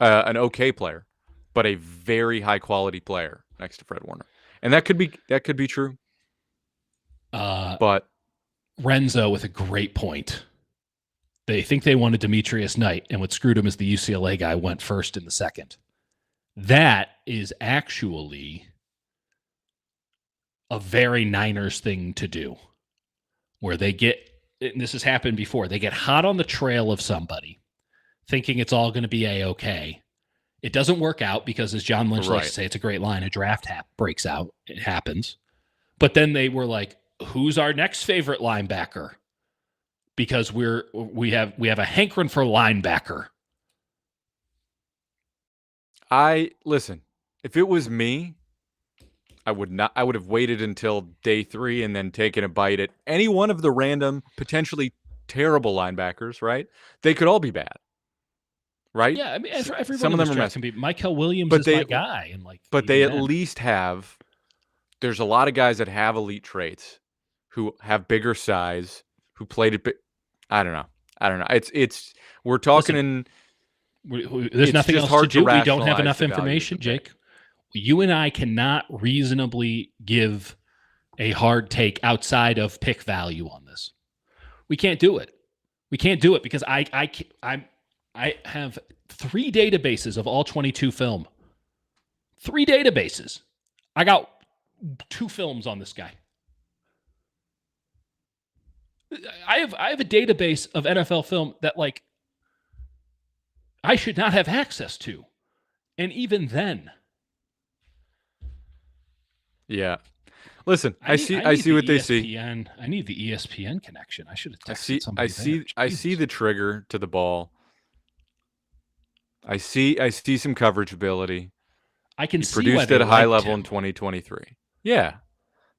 an okay player, but a very high quality player next to Fred Warner. And that could be true. But Renzo with a great point. They think they wanted Demetrius Knight, and what screwed him is the UCLA guy went first in the 2nd. That is actually a very Niners thing to do, where they get, and this has happened before, they get hot on the trail of somebody, thinking it's all going to be A-okay. It doesn't work out because, as John Lynch likes to say, it's a great line, a draft breaks out. It happens. But then they were like, who's our next favorite linebacker? Because we have a hankering for linebacker. Listen, if it was me, I would have waited until day 3 and then taken a bite at any one of the random, potentially terrible linebackers, right? They could all be bad. Right? Yeah, I mean, everyone some of them are can be. Michael Williams is my guy, and but they at least have. There's a lot of guys that have elite traits, who have bigger size, who played it. I don't know. It's we're talking. There's nothing else to do. We don't have enough information, Jake. You and I cannot reasonably give a hard take outside of pick value on this. We can't do it. We can't do it because I have 3 databases of all 22 film. 3 databases. I got 2 films on this guy. I have a database of NFL film that like I should not have access to. And even then, Yeah. Listen, I see need what the they see. ESPN. I need the ESPN connection. I should have texted somebody there. I see the trigger to the ball. I see some coverage ability. I can he see produced why they at a high liked level him. in 2023. Yeah.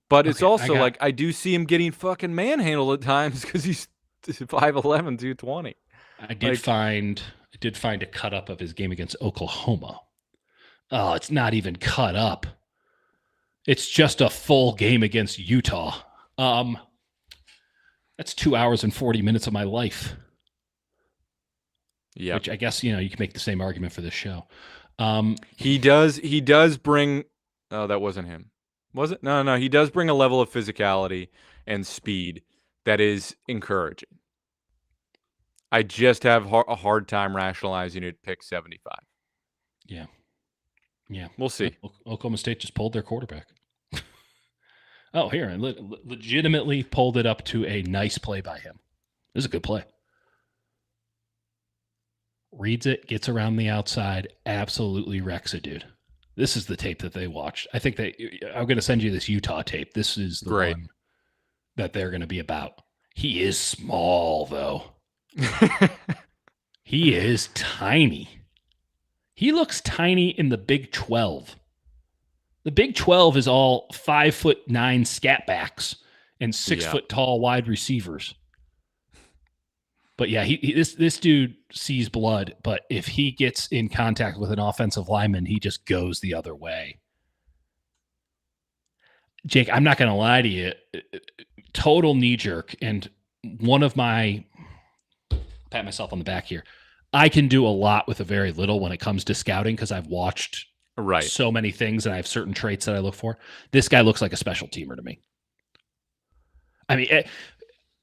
But it's Okay, also like I do see him getting fucking manhandled at times because he's 5'11", 220. I did find a cut up of his game against Oklahoma. Oh, it's not even cut up. It's just a full game against Utah. That's 2 hours and 40 minutes of my life. Yeah. Which I guess, you can make the same argument for this show. He does bring that wasn't him. Was it? No. He does bring a level of physicality and speed that is encouraging. I just have a hard time rationalizing it pick 75. Yeah. We'll see. Oklahoma State just pulled their quarterback. Oh, here, and legitimately pulled it up to a nice play by him. This is a good play. Reads it, gets around the outside, absolutely wrecks it, dude. This is the tape that they watched. I think I'm going to send you this Utah tape. This is the one that they're going to be about. He is small, though. He is tiny. He looks tiny in the Big 12. The Big 12 is all 5'9" scat backs and 6 foot tall wide receivers. But yeah, this dude sees blood, but if he gets in contact with an offensive lineman, he just goes the other way. Jake, I'm not going to lie to you. Total knee jerk. And one of my, pat myself on the back here, I can do a lot with a very little when it comes to scouting because I've watched so many things and I have certain traits that I look for. This guy looks like a special teamer to me. I mean,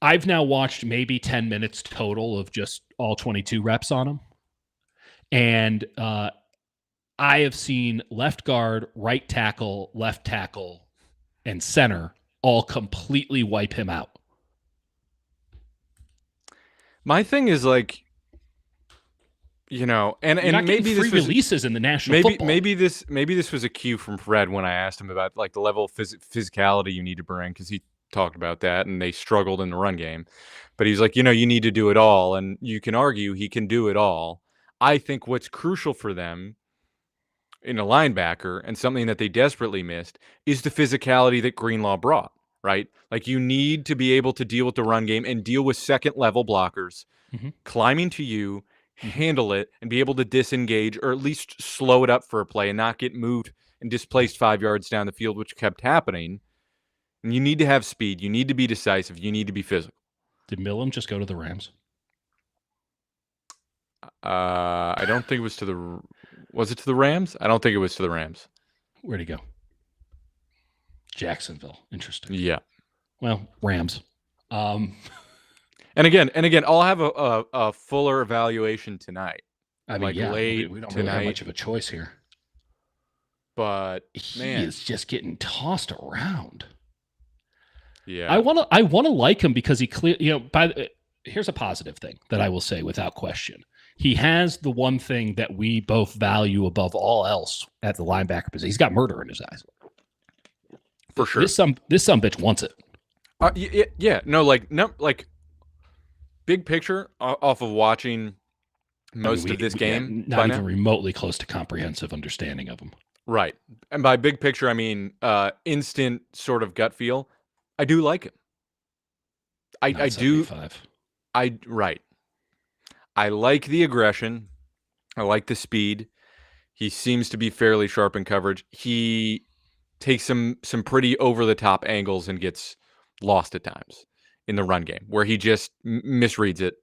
I've now watched maybe 10 minutes total of just all 22 reps on him. And I have seen left guard, right tackle, left tackle, and center all completely wipe him out. My thing is like, and maybe free releases in the national football. Maybe this was a cue from Fred when I asked him about like the level of physicality you need to bring because he talked about that and they struggled in the run game. But he's like, you need to do it all, and you can argue he can do it all. I think what's crucial for them in a linebacker and something that they desperately missed is the physicality that Greenlaw brought, right? Like you need to be able to deal with the run game and deal with second level blockers climbing to you, handle it, and be able to disengage or at least slow it up for a play and not get moved and displaced 5 yards down the field, which kept happening. And you need to have speed. You need to be decisive. You need to be physical. Did Millam just go to the Rams? I don't think it was to the... Was it to the Rams? I don't think it was to the Rams. Where'd he go? Jacksonville. Interesting. Yeah. Well, Rams. And again, I'll have a fuller evaluation tonight. I mean, late we don't really have much of a choice here. But he is just getting tossed around. Yeah, I want to like him because he here's a positive thing that I will say without question. He has the one thing that we both value above all else at the linebacker position. He's got murder in his eyes. For sure. This some bitch wants it. Big picture off of watching most of this game. Not even remotely close to comprehensive understanding of him. Right. And by big picture, I mean instant sort of gut feel. I do like him. I do. Right. I like the aggression. I like the speed. He seems to be fairly sharp in coverage. He takes some pretty over-the-top angles and gets lost at times in the run game where he just misreads it,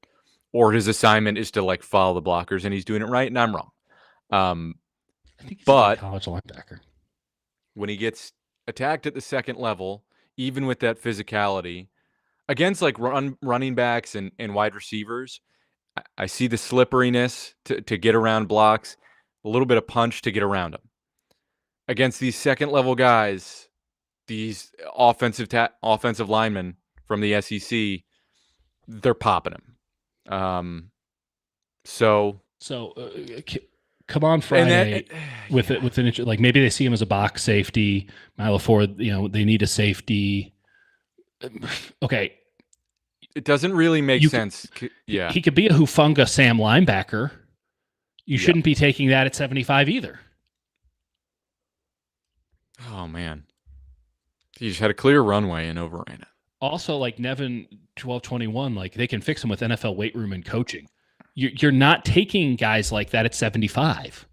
or his assignment is to like follow the blockers and he's doing it right and I'm wrong. I think he's a college linebacker. When he gets attacked at the second level, even with that physicality against like running backs and wide receivers, I see the slipperiness to get around blocks, a little bit of punch to get around them. Against these second level guys, these offensive linemen from the SEC, they're popping him. So come on Friday with an like maybe they see him as a box safety. Mile Ford, they need a safety. Okay, it doesn't really make sense. He could be a Hufanga Sam linebacker. You shouldn't be taking that at 75 either. Oh man, he just had a clear runway and overran it. Also, like Nevin 1221, like they can fix him with NFL weight room and coaching. You're not taking guys like that at 75.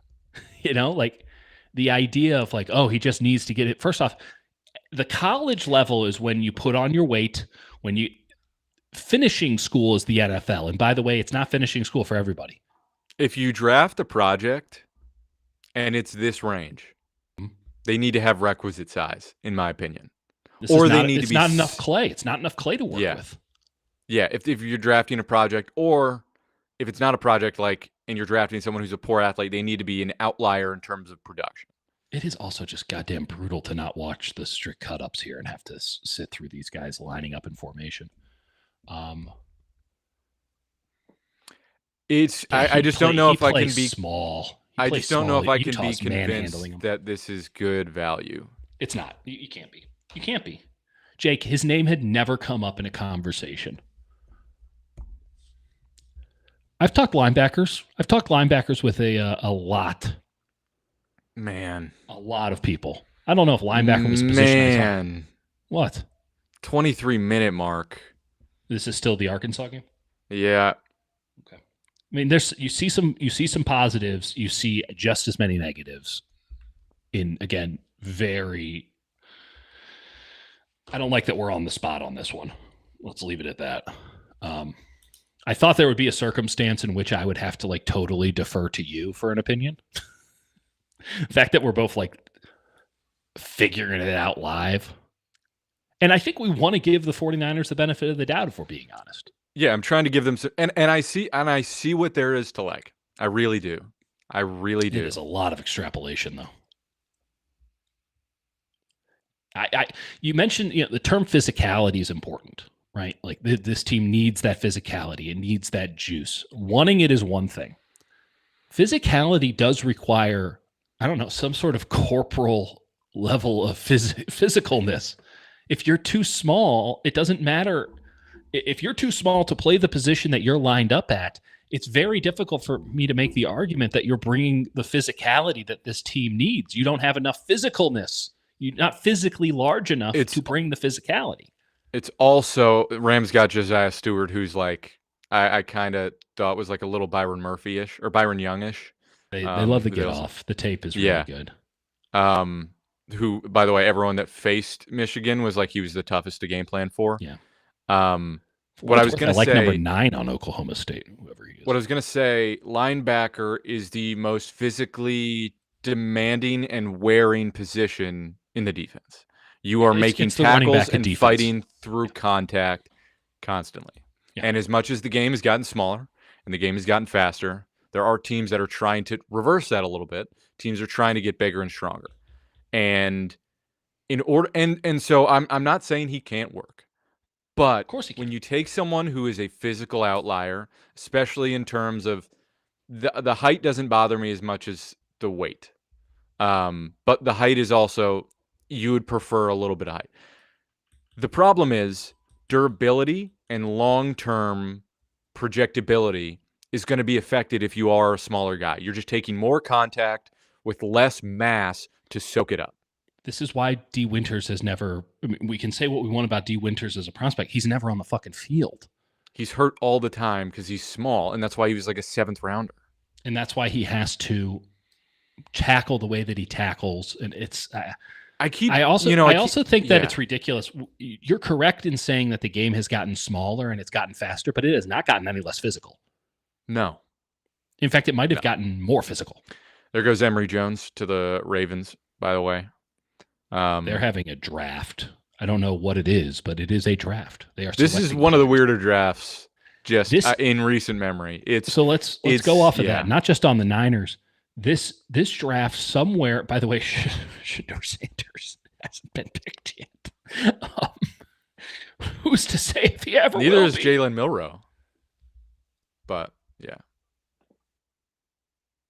Like the idea of like, oh, he just needs to get it. First off, the college level is when you put on your weight. Finishing school is the NFL. And by the way, it's not finishing school for everybody. If you draft a project and it's this range, they need to have requisite size, in my opinion. It's not enough clay. It's not enough clay to work with. Yeah, if you're drafting a project, or if it's not a project, and you're drafting someone who's a poor athlete, they need to be an outlier in terms of production. It is also just goddamn brutal to not watch the strict cut-ups here and have to sit through these guys lining up in formation. I just don't know if I can be small. I just don't know if I can be convinced that this is good value. It's not. You can't be. You can't be. Jake, his name had never come up in a conversation. I've talked linebackers with a lot. Man. A lot of people. I don't know if linebacker was positioned. Man. What? 23-minute mark. This is still the Arkansas game? Yeah. Okay. I mean, you see some positives, you see just as many negatives. In again, I don't like that we're on the spot on this one. Let's leave it at that. I thought there would be a circumstance in which I would have to totally defer to you for an opinion. The fact that we're both figuring it out live. And I think we want to give the 49ers the benefit of the doubt, if we're being honest. Yeah, I'm trying to give them some, and I see what there is to like. I really do. I really do. It is a lot of extrapolation, though. You mentioned the term physicality is important, right? Like this team needs that physicality. It needs that juice. Wanting it is one thing. Physicality does require, I don't know, some sort of corporal level of physicalness. If you're too small, it doesn't matter. If you're too small to play the position that you're lined up at, it's very difficult for me to make the argument that you're bringing the physicality that this team needs. You don't have enough physicalness. You're not physically large enough to bring the physicality. It's also, Rams got Josiah Stewart, who's I kind of thought was a little Byron Murphy-ish or Byron Young-ish. They love to get off. The tape is really good. Who, by the way, everyone that faced Michigan was he was the toughest to game plan for. Yeah. What I was going to say, number 9 on Oklahoma State, whoever he is. What I was going to say, linebacker is the most physically demanding and wearing position in the defense. You are making tackles and fighting through contact constantly. Yeah. And as much as the game has gotten smaller and the game has gotten faster, there are teams that are trying to reverse that a little bit. Teams are trying to get bigger and stronger. And so I'm not saying he can't work. But of course he can. When you take someone who is a physical outlier, especially in terms of the height doesn't bother me as much as the weight. But the height is also, you would prefer a little bit of height. The problem is durability and long-term projectability is going to be affected if you are a smaller guy. You're just taking more contact with less mass to soak it up. This is why D. Winters has never, we can say what we want about D. Winters as a prospect. He's never on the fucking field. He's hurt all the time because he's small, and that's why he was a 7th rounder. And that's why he has to tackle the way that he tackles. And it's, I also think that it's ridiculous. You're correct in saying that the game has gotten smaller and it's gotten faster, but it has not gotten any less physical. No. In fact, it might have gotten more physical. There goes Emory Jones to the Ravens, by the way. They're having a draft. I don't know what it is, but it is a draft. They are. This is one of the weirder drafts in recent memory. Let's go off of that. Not just on the Niners. This draft somewhere. By the way, Shedeur Sanders hasn't been picked yet. Who's to say if he ever Neither will is be? Jalen Milroe. But yeah.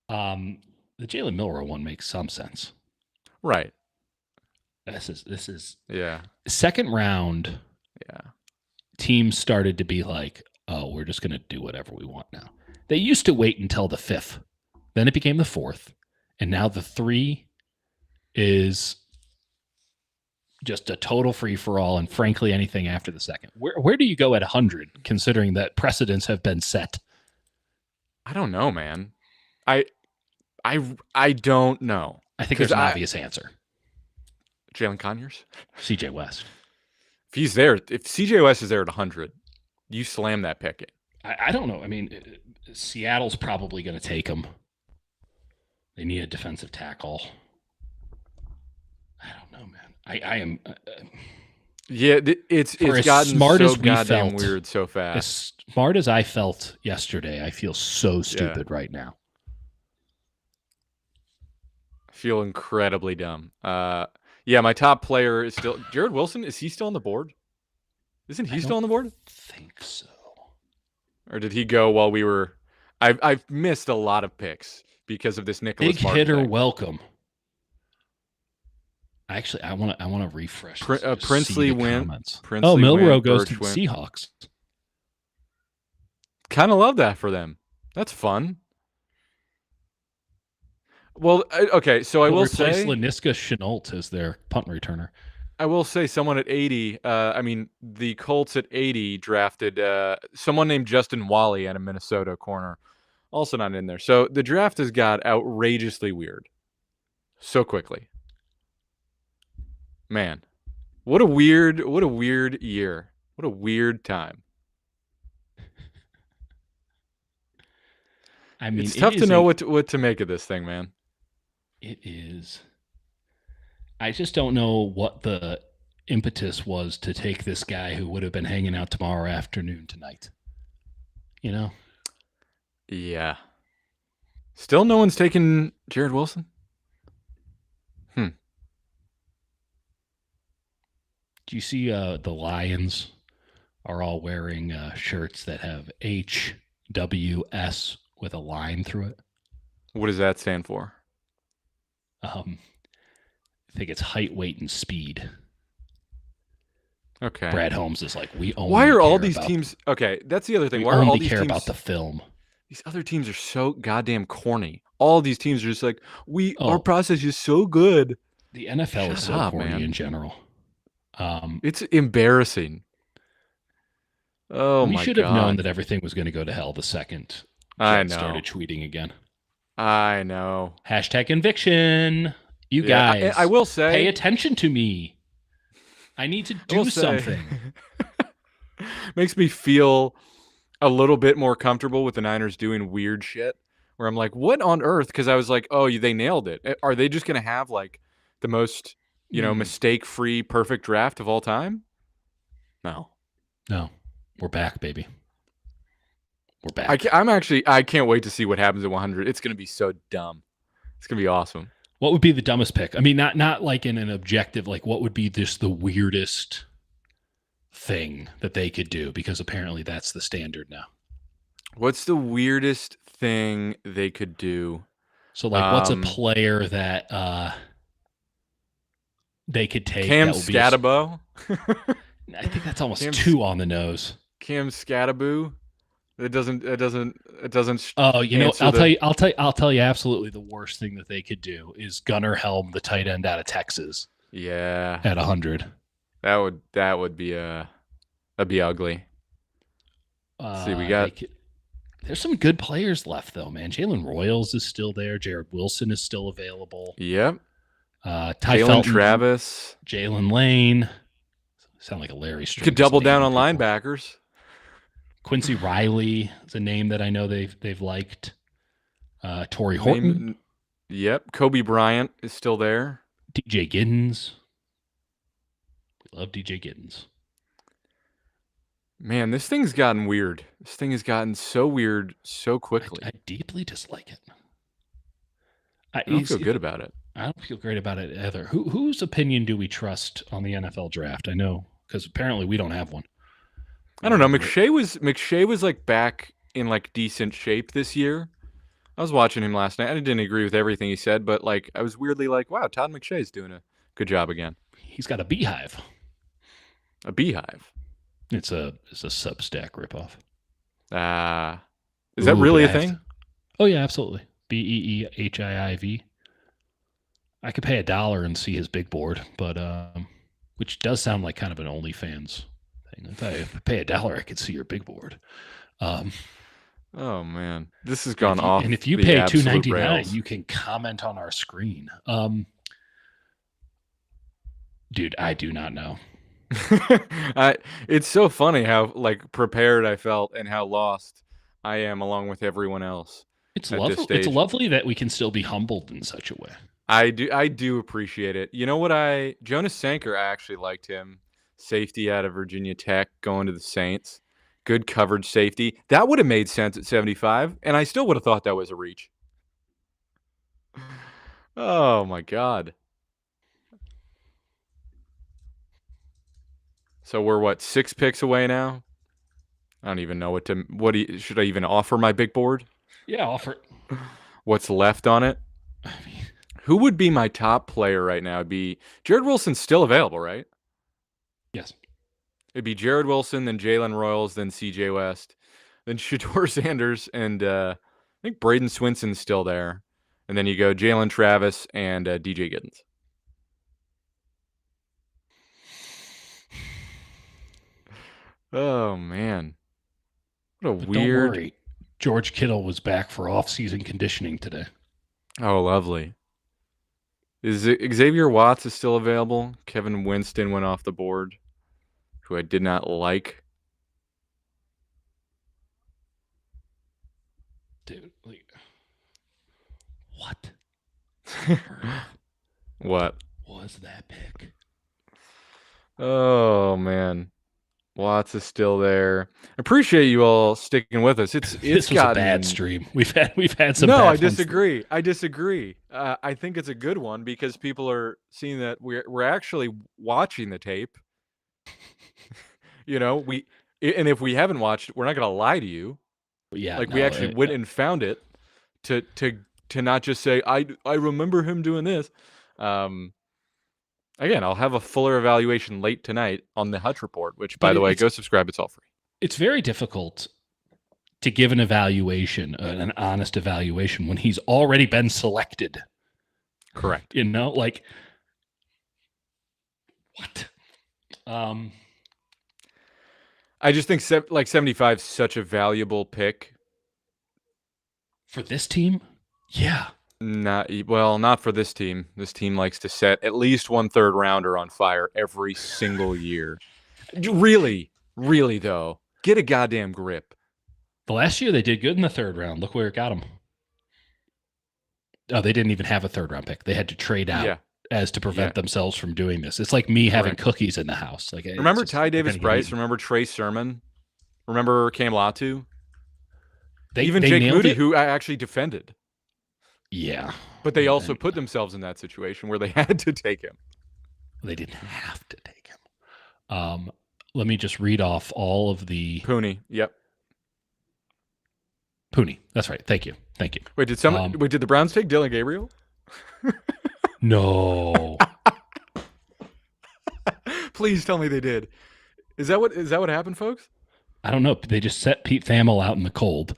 The Jalen Milroe one makes some sense. Right. This is Yeah. second round. Yeah. Teams started to be like, oh, we're just going to do whatever we want now. They used to wait until the 5th. Then it became the 4th. And now the 3 is just a total free-for-all, and frankly, anything after the 2nd. Where do you go at 100, considering that precedents have been set? I don't know, man. I don't know. I think there's an obvious answer. Jalen Conyers? CJ West. If he's there, if CJ West is there at 100, you slam that pick. I don't know. I mean, Seattle's probably going to take him. They need a defensive tackle. I don't know, man. I am. Yeah, it's gotten smart so as we goddamn felt, weird so fast. As smart as I felt yesterday, I feel so stupid right now. I feel incredibly dumb. Yeah, my top player is still Jared Wilson. Is he still on the board? Isn't he still on the board? I think so. Or did he go while we were? I've missed a lot of picks because of this Nicholas Big Martin hitter, thing. welcome. Actually, I want to refresh. Princely went. Milroe goes to the Seahawks. Kind of love that for them. That's fun. Well, okay, so I will say Lanisca Chenault as their punt returner. I will say someone at 80. I mean, the Colts at 80 drafted someone named Justin Wally at a Minnesota corner, also not in there. So the draft has got outrageously weird so quickly. Man, what a weird year. What a weird time. I mean, it's tough to know what to make of this thing, man. It is. I just don't know what the impetus was to take this guy who would have been hanging out tomorrow afternoon tonight. You know? Yeah. Still no one's taken Jared Wilson? Do you see the Lions are all wearing shirts that have HWS with a line through it? What does that stand for? I think it's height, weight, and speed. Okay. Brad Holmes is like, we only Why are all care these about, teams? Okay, that's the other thing. we Why are all only these care teams about the film? These other teams are so goddamn corny. All these teams are just like, our process is so good. The NFL is so corny, man, in general. It's embarrassing. Oh my god! We should have known that everything was going to go to hell the second Jets started tweeting again. I know. Hashtag conviction. You guys, I will say, pay attention to me. I need to do something. Makes me feel a little bit more comfortable with the Niners doing weird shit. Where I'm like, what on earth? Because I was like, oh, they nailed it. Are they just going to have like the most, mistake-free, perfect draft of all time? No. We're back, baby. We're back. I can't wait to see what happens at 100. It's going to be so dumb. It's going to be awesome. What would be the dumbest pick? I mean, not like in an objective, like what would be just the weirdest thing that they could do? Because apparently that's the standard now. What's the weirdest thing they could do? So, like, what's a player that they could take? Cam Scatabo? I think that's almost too on the nose. Cam Scatabo? It doesn't. Oh, I'll tell you absolutely the worst thing that they could do is Gunnar Helm, the tight end out of Texas. Yeah. At 100. That would be that'd be ugly. Let's see, we got. There's some good players left though, man. Jalen Royals is still there. Jared Wilson is still available. Yep. Ty Felton, Travis, Jalen Lane. Sound like a Larry String. Could double down on linebackers. Quincy Riley is a name that I know they've liked. Torrey Horton. Yep. Kobe Bryant is still there. DJ Giddens. We love DJ Giddens. Man, this thing's gotten weird. This thing has gotten so weird so quickly. I deeply dislike it. I don't feel good about it. I don't feel great about it either. Whose opinion do we trust on the NFL draft? I know because apparently we don't have one. I don't know. McShay was like back in like decent shape this year. I was watching him last night. I didn't agree with everything he said, but like I was weirdly like, wow, Todd McShay's doing a good job again. He's got a beehive. A beehive. It's a Substack ripoff. Is that really a thing? Oh yeah, absolutely. BEEHIIV. I could pay $1 and see his big board, but which does sound like kind of an OnlyFans thing. If I pay $1, I could see your big board. Oh man, this has gone off. And if you pay $2.99, you can comment on our screen. Dude, I do not know. It's so funny how like prepared I felt and how lost I am along with everyone else. It's lovely. It's lovely that we can still be humbled in such a way. I do appreciate it. You know what? Jonas Sanker, I actually liked him. Safety out of Virginia Tech, going to the Saints. Good coverage safety. That would have made sense at 75, and I still would have thought that was a reach. Oh my God. So we're what, 6 picks away now? I don't even know should I even offer my big board? Yeah, offer it. What's left on it? Who would be my top player right now? It'd be Jared Wilson's still available, right? Yes. It'd be Jared Wilson, then Jalen Royals, then CJ West, then Shedeur Sanders, and I think Braden Swinson's still there. And then you go Jalen Travis and DJ Giddens. Oh, man. What a weird... Don't worry. George Kittle was back for off-season conditioning today. Oh, lovely. Xavier Watts is still available. Kevin Winston went off the board, who I did not like. Dude, like, what? What was that pick? Oh, man. Watts is still there. Appreciate you all sticking with us. This was a bad stream. We've had some. No, bad I disagree. I disagree. I think it's a good one because people are seeing that we're actually watching the tape. You know, and if we haven't watched, we're not going to lie to you. Yeah, like we actually went and found it to not just say I remember him doing this. Again, I'll have a fuller evaluation late tonight on the Hutch report, which, by the way, go subscribe. It's all free. It's very difficult to give an evaluation, an honest evaluation, when he's already been selected. Correct. You know, like, what? I just think 75 is such a valuable pick. For this team? Yeah. Not for this team. This team likes to set at least one third rounder on fire every single year. Really, really, though. Get a goddamn grip. The last year they did good in the third round. Look where it got them. Oh, they didn't even have a third round pick. They had to trade out as to prevent themselves from doing this. It's like me having cookies in the house. Like, remember Ty Davis-Price? Remember Trey Sermon? Remember Cam Latu? Even Jake Moody, who I actually defended. Yeah. But they also put themselves in that situation where they had to take him. They didn't have to take him. Let me just read off all of the... Pooney, yep. Pooney, that's right. Thank you. Wait, did the Browns take Dylan Gabriel? No. Please tell me they did. Is that what happened, folks? I don't know. They just set Pete Thamel out in the cold.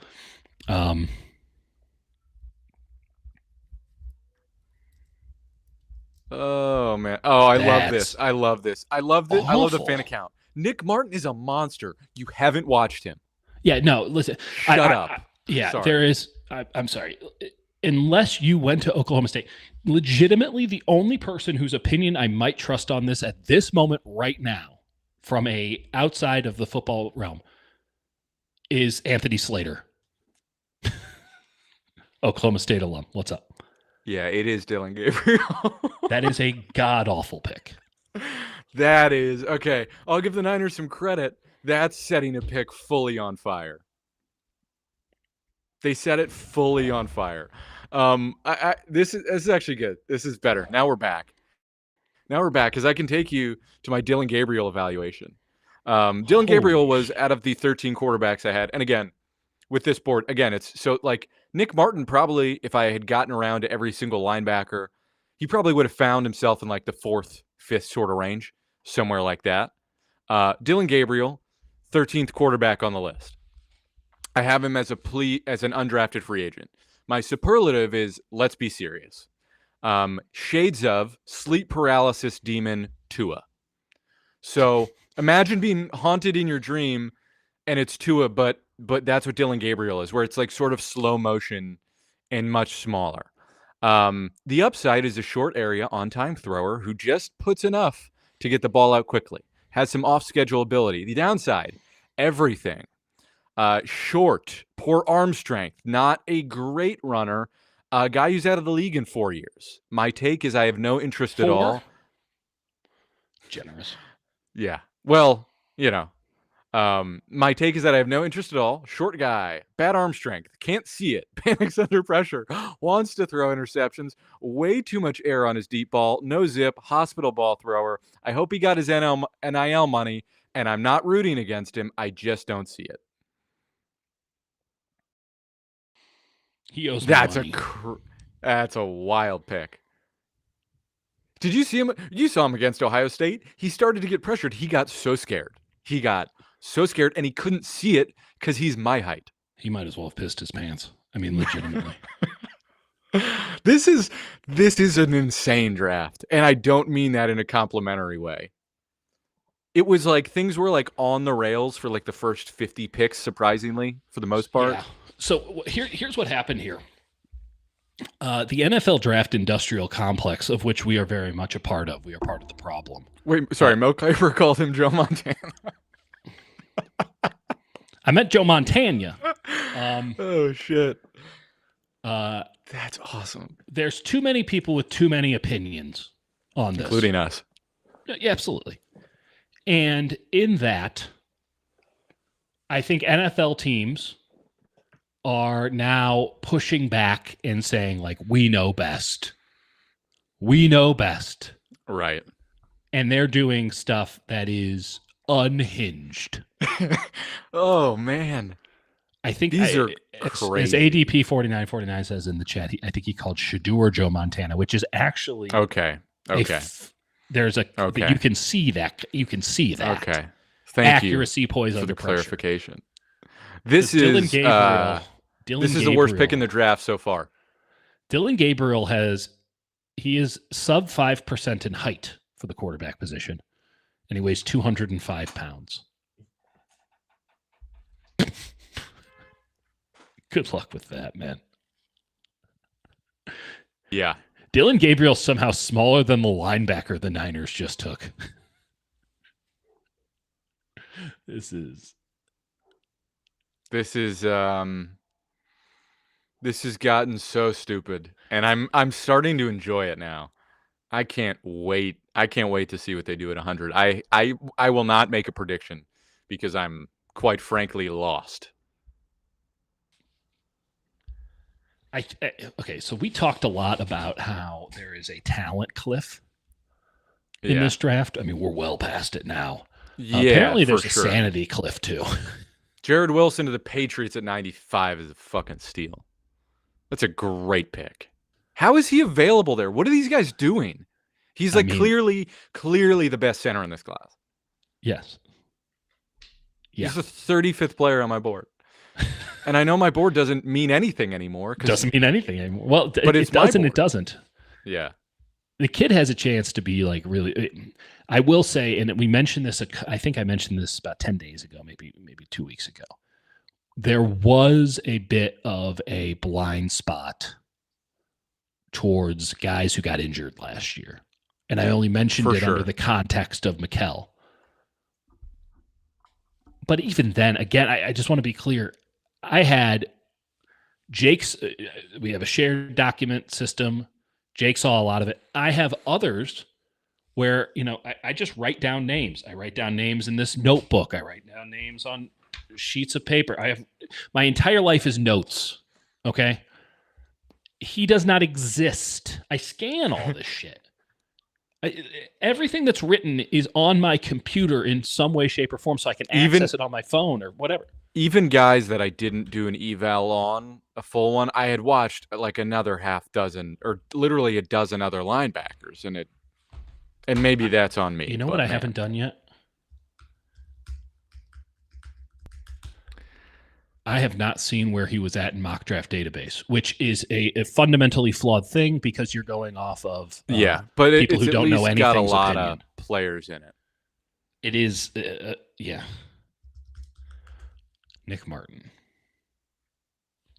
Oh man! Oh, I love this. I love this. I love the fan account. Nick Martin is a monster. You haven't watched him. Yeah. No. Listen. Shut up. Sorry. There is. I'm sorry. Unless you went to Oklahoma State, legitimately the only person whose opinion I might trust on this at this moment right now, from a outside of the football realm, is Anthony Slater. Oklahoma State alum. What's up? Yeah, it is Dylan Gabriel. That is a god-awful pick. That is. Okay, I'll give the Niners some credit. That's setting a pick fully on fire. They set it fully on fire. This is actually good. This is better. Now we're back because I can take you to my Dylan Gabriel evaluation. Dylan Gabriel was out of the 13 quarterbacks I had, and again, with this board, again, it's so like Nick Martin probably, if I had gotten around to every single linebacker, he probably would have found himself in like the 4th, 5th sort of range, somewhere like that. Dylan Gabriel, 13th quarterback on the list. I have him as an undrafted free agent. My superlative is, let's be serious. Shades of sleep paralysis demon Tua. So imagine being haunted in your dream and it's Tua, but that's what Dylan Gabriel is, where it's like sort of slow motion and much smaller. The upside is a short area on-time thrower who just puts enough to get the ball out quickly, has some off-schedule ability. The downside, everything. Short, poor arm strength, not a great runner, a guy who's out of the league in 4 years. My take is I have no interest at all. Generous. Yeah. Well, my take is that I have no interest at all. Short guy, bad arm strength, can't see it, panics under pressure, wants to throw interceptions, way too much air on his deep ball, no zip, hospital ball thrower. I hope he got his NIL money, and I'm not rooting against him. I just don't see it. He owes me money. That's a wild pick. Did you see him? You saw him against Ohio State. He started to get pressured. He got so scared. And he couldn't see it because he's my height. He might as well have pissed his pants. I mean, legitimately. This is an insane draft, and I don't mean that in a complimentary way. It was like things were like on the rails for like the first 50 picks, surprisingly, for the most part. Yeah. So here's what happened here. The NFL draft industrial complex, of which we are very much a part of. We are part of the problem. Wait, sorry, Mel Kiper called him Joe Montana. I meant Joe Montana. Oh, shit. That's awesome. There's too many people with too many opinions on this. Including us. Yeah, absolutely. And in that, I think NFL teams are now pushing back and saying, like, we know best. We know best. Right. And they're doing stuff that is unhinged. Oh, man. I think these are crazy. As ADP 4949 says in the chat, I think he called Shadur Joe Montana, which is actually okay. There's a you can see that. Okay. Thank accuracy you poise for under the pressure. clarification. This is Dylan Gabriel. This is the worst pick in the draft so far. Dylan Gabriel is sub 5% in height for the quarterback position, and he weighs 205 pounds. Good luck with that, man. Yeah. Dylan Gabriel's somehow smaller than the linebacker the Niners just took. This has gotten so stupid, and I'm starting to enjoy it now. I can't wait to see what they do at 100. I will not make a prediction because I'm quite frankly lost. Okay, so we talked a lot about how there is a talent cliff in this draft. I mean, we're well past it now. Yeah, apparently there's a sanity cliff too. Jared Wilson to the Patriots at 95 is a fucking steal. That's a great pick. How is he available there? What are these guys doing? He's like clearly the best center in this class. Yes. Yeah. He's the 35th player on my board. And I know my board doesn't mean anything anymore. Doesn't mean anything anymore. Well, but it doesn't. It doesn't. Yeah. The kid has a chance to be like really. I will say, and we mentioned this. I think I mentioned this about 10 days ago, maybe 2 weeks ago. There was a bit of a blind spot towards guys who got injured last year, and I only mentioned it under the context of Mikkel. But even then, again, I just want to be clear. I had Jake's. We have a shared document system. Jake saw a lot of it. I have others where, I just write down names. I write down names in this notebook. I write down names on sheets of paper. My entire life is notes. Okay. He does not exist. I scan all this shit. Everything that's written is on my computer in some way, shape, or form, so I can access it on my phone or whatever. Even guys that I didn't do an eval on, a full one, I had watched like another half dozen or literally a dozen other linebackers, and maybe that's on me. You know what I haven't done yet? I have not seen where he was at in mock draft database, which is a fundamentally flawed thing because you're going off of but people who don't know anything. Got a lot of players in it. It is, Nick Martin.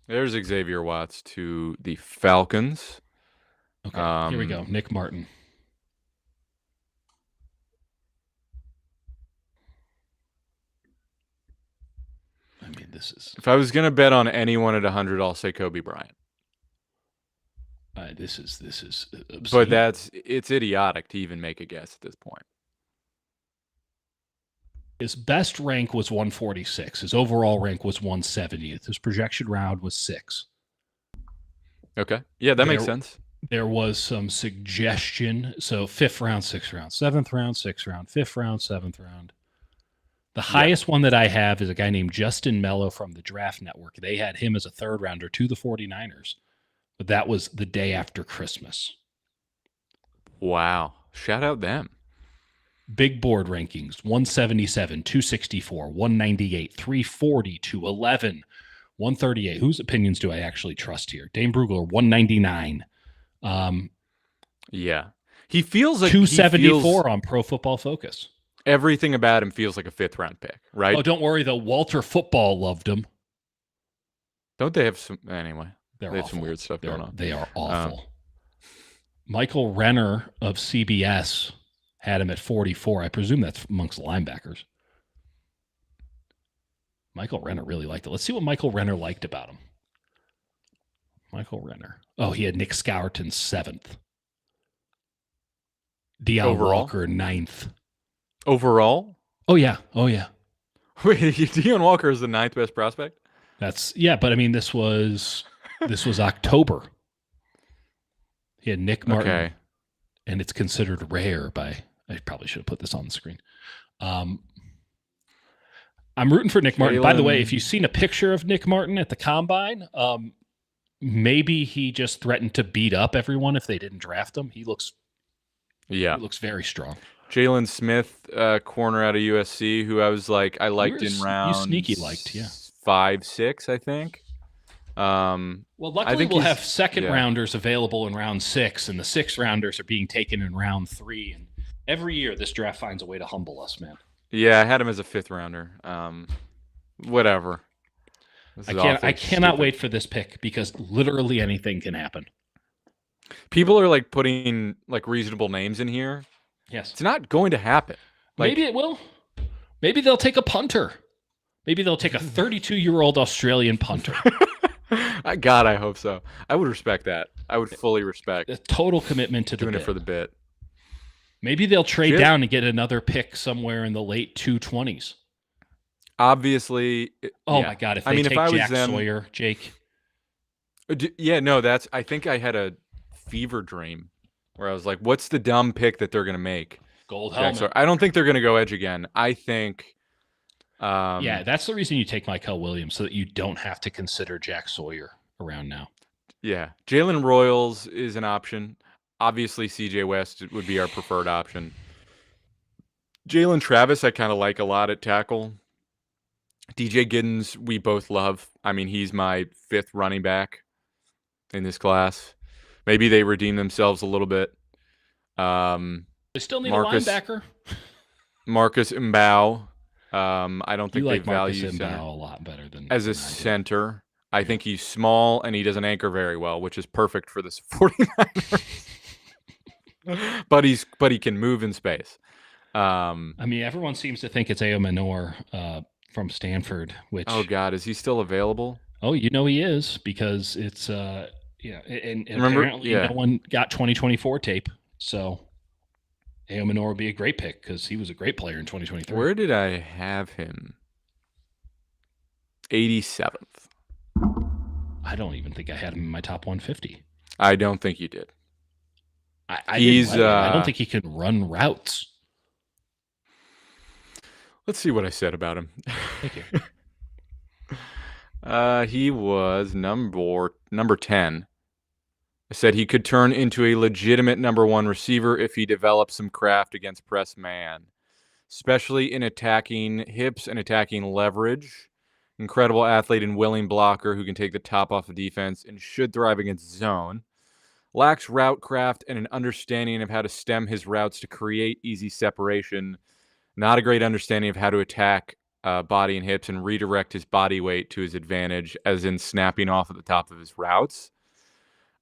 There's Xavier Watts to the Falcons. Okay, here we go. Nick Martin. I mean, this is... If I was going to bet on anyone at 100, I'll say Kobe Bryant. This is obscene. But it's idiotic to even make a guess at this point. His best rank was 146. His overall rank was 170th. His projection round was 6. Okay. Yeah, that makes sense. There was some suggestion. So 5th round, 6th round, 7th round, 6th round, 5th round, 7th round. The highest one that I have is a guy named Justin Mello from the Draft Network. They had him as a 3rd rounder to the 49ers, but that was the day after Christmas. Wow. Shout out them. Big board rankings: 177, 264, 198, 340, 211, 138. Whose opinions do I actually trust here? Dane Brugler, 199. Yeah. He feels like 274 on Pro Football Focus. Everything about him feels like a 5th round pick, right? Oh, don't worry though. Walter Football loved him. Don't they have some? Anyway, they have some weird stuff going on. They are awful. Michael Renner of CBS had him at 44. I presume that's amongst linebackers. Michael Renner really liked it. Let's see what Michael Renner liked about him. Michael Renner. Oh, he had Nick Scourton 7th. Deion Walker 9th. Overall? Oh, yeah. Wait, Deion Walker is the 9th best prospect? But I mean, this was October. He had Nick Martin, and it's considered rare by... I probably should have put this on the screen. I'm rooting for Nick Martin. By the way, if you've seen a picture of Nick Martin at the Combine, maybe he just threatened to beat up everyone if they didn't draft him. He looks very strong. Jalen Smith, corner out of USC, who I was like, I liked in round... You sneaky liked, yeah. 5, 6, I think. Well, luckily we'll have second rounders available in round 6, and the 6th rounders are being taken in round 3. And every year this draft finds a way to humble us, man. Yeah, I had him as a 5th rounder. Whatever. I cannot wait for this pick because literally anything can happen. People are like putting like reasonable names in here. Yes. It's not going to happen. Maybe it will. Maybe they'll take a punter. Maybe they'll take a 32-year-old Australian punter. God, I hope so. I would respect that. I would fully respect. A total commitment to doing it for the bit. Maybe they'll trade down and get another pick somewhere in the late 220s. Obviously. My God. If they take Jack Sawyer, Jake. Yeah, no, I think I had a fever dream where I was like, what's the dumb pick that they're going to make? Gold helmet. I don't think they're going to go edge again. I think. That's the reason you take Mykel Williams, so that you don't have to consider Jack Sawyer around now. Yeah. Jalen Royals is an option. Obviously, CJ West would be our preferred option. Jalen Travis, I kind of like a lot at tackle. DJ Giddens, we both love. I mean, he's my 5th running back in this class. Maybe they redeem themselves a little bit. They still need a linebacker. Marcus Mbao. I don't think they value Marcus Mbao a lot better than as a center. I think he's small and he doesn't anchor very well, which is perfect for this 49ers. but he can move in space. I mean, everyone seems to think it's Ao Manor from Stanford. Which God, is he still available? Oh, he is because it's and remember, apparently no one got 2024 tape, so Ao Manor would be a great pick because he was a great player in 2023. Where did I have him? 87th. I don't even think I had him in my top 150. I don't think you did. I didn't like him. I don't think he can run routes. Let's see what I said about him. Thank you. He was number 10. I said he could turn into a legitimate number 1 receiver if he develops some craft against press man, especially in attacking hips and attacking leverage. Incredible athlete and willing blocker who can take the top off of defense and should thrive against zone. Lacks route craft and an understanding of how to stem his routes to create easy separation. Not a great understanding of how to attack body and hips and redirect his body weight to his advantage, as in snapping off at the top of his routes.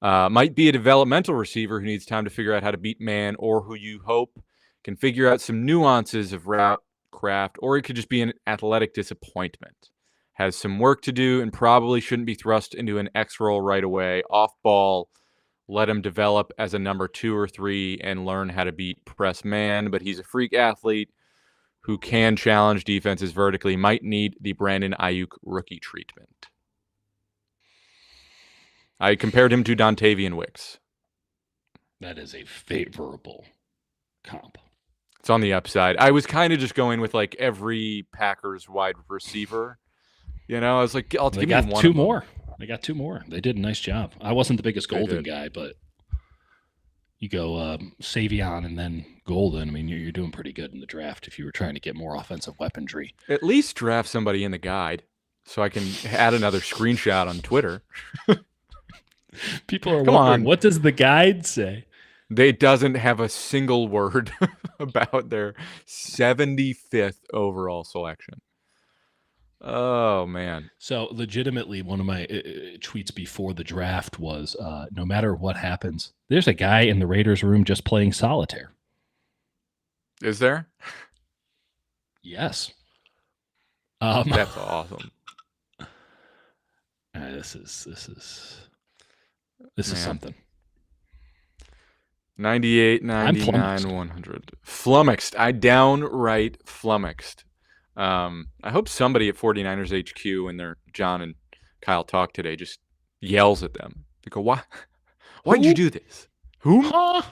Might be a developmental receiver who needs time to figure out how to beat man, or who you hope can figure out some nuances of route craft, or it could just be an athletic disappointment. Has some work to do and probably shouldn't be thrust into an X role right away. Off ball, let him develop as a number 2 or 3 and learn how to beat press man, but he's a freak athlete who can challenge defenses vertically. Might need the Brandon Ayuk rookie treatment. I compared him to Dontavian Wicks. That is a favorable comp. It's on the upside. I was kind of just going with like every Packers wide receiver. You know, I was like, I'll give me one. Two more. They got 2 more. They did a nice job. I wasn't the biggest Golden guy, but you go Savion and then Golden. I mean, you're doing pretty good in the draft if you were trying to get more offensive weaponry. At least draft somebody in the guide so I can add another screenshot on Twitter. People are wondering, what does the guide say? It doesn't have a single word about their 75th overall selection. Oh, man. So legitimately, one of my tweets before the draft was, no matter what happens, there's a guy in the Raiders room just playing solitaire. Is there? Yes. That's awesome. This is something. 98, 99, 100. Flummoxed. I downright flummoxed. I hope somebody at 49ers HQ, when they're John and Kyle talk today, just yells at them. They go, "Why? Why'd you do this? Who? Huh?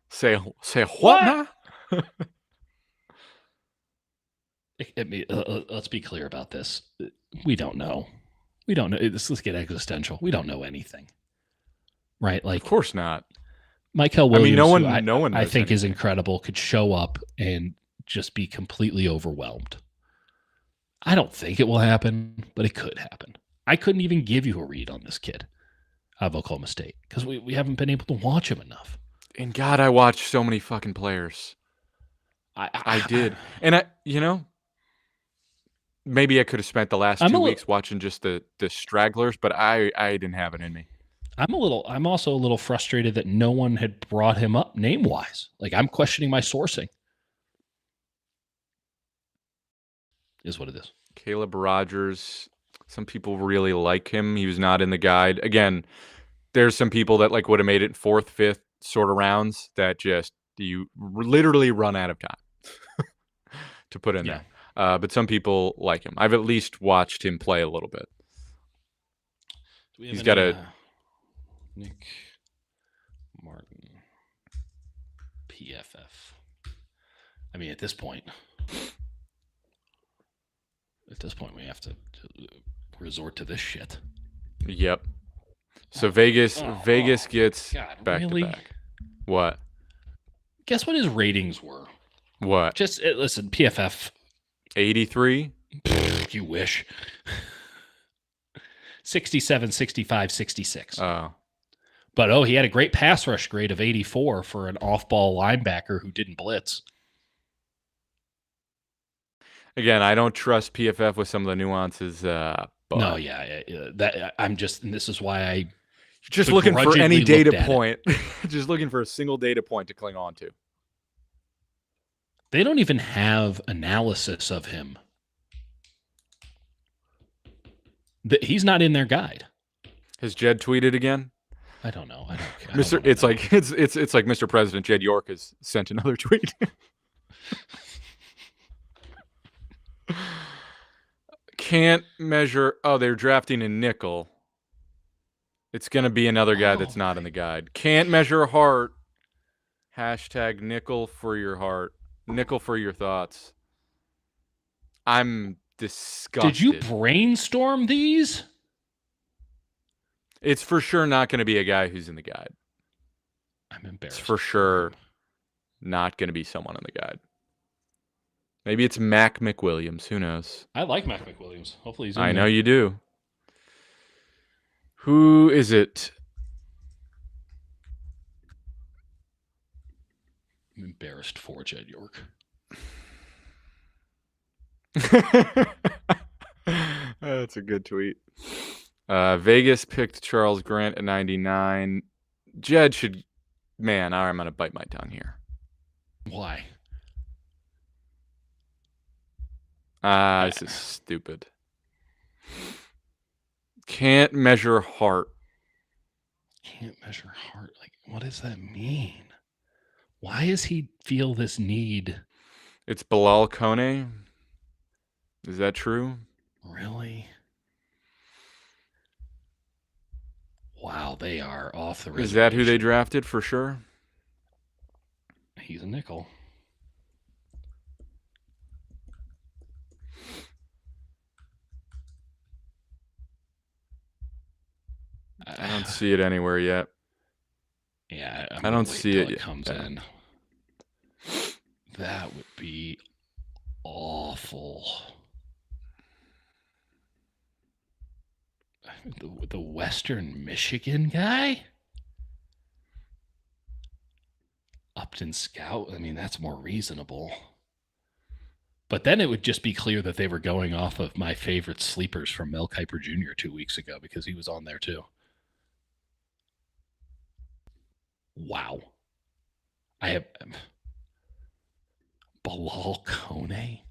Say what? Let's be clear about this. We don't know. Let's get existential. We don't know anything, right? Like, of course not. Michael Williams, no one I think is incredible, could show up and just be completely overwhelmed. I don't think it will happen, but it could happen. I couldn't even give you a read on this kid out of Oklahoma State because we haven't been able to watch him enough. And God, I watched so many fucking players. I did. And maybe I could have spent the last 2 weeks watching just the stragglers, but I didn't have it in me. I'm also a little frustrated that no one had brought him up name-wise. Like, I'm questioning my sourcing. Is what it is. Caleb Rogers. Some people really like him. He was not in the guide. Again, there's some people that like would have made it 4th, 5th sort of rounds that just you literally run out of time to put in there. But some people like him. I've at least watched him play a little bit. He's got a Nick Martin PFF. I mean, at this point, we have to resort to this shit. Yep. So Vegas gets back to back. What? Guess what his ratings were? What? Just listen, PFF 83? You wish. 67, 65, 66. Oh. But he had a great pass rush grade of 84 for an off-ball linebacker who didn't blitz. Again, I don't trust PFF with some of the nuances. No, that I'm just, and this is why I just looking for any data point. Just looking for a single data point to cling on to. They don't even have analysis of him. He's not in their guide. Has Jed tweeted again? I don't know. It's like Mr. President Jed York has sent another tweet. Can't measure. Oh, they're drafting a nickel. It's going to be another guy that's not in the guide. Can't measure heart. Hashtag nickel for your heart. Nickel for your thoughts. I'm disgusted. Did you brainstorm these? It's for sure not going to be a guy who's in the guide. I'm embarrassed. It's for sure not going to be someone in the guide. Maybe it's Mac McWilliams. Who knows? I like Mac McWilliams. Hopefully he's in I there. know you do. Who is it? I'm embarrassed for Jed York. That's a good tweet. Vegas picked Charles Grant at 99. Jed should... Man, I'm going to bite my tongue here. Why? This is stupid. Can't measure heart. Can't measure heart. Like, what does that mean? Why does he feel this need? It's Bilal Kone. Is that true? Really? Wow, they are off the reservation. Is that who they drafted for sure? He's a nickel. I don't see it anywhere yet. Yeah, I don't see it yet. Comes in. That would be awful. The Western Michigan guy? Upton Scout? I mean, that's more reasonable. But then it would just be clear that they were going off of my favorite sleepers from Mel Kiper Jr. 2 weeks ago because he was on there too. Wow. I have Bilal Kone.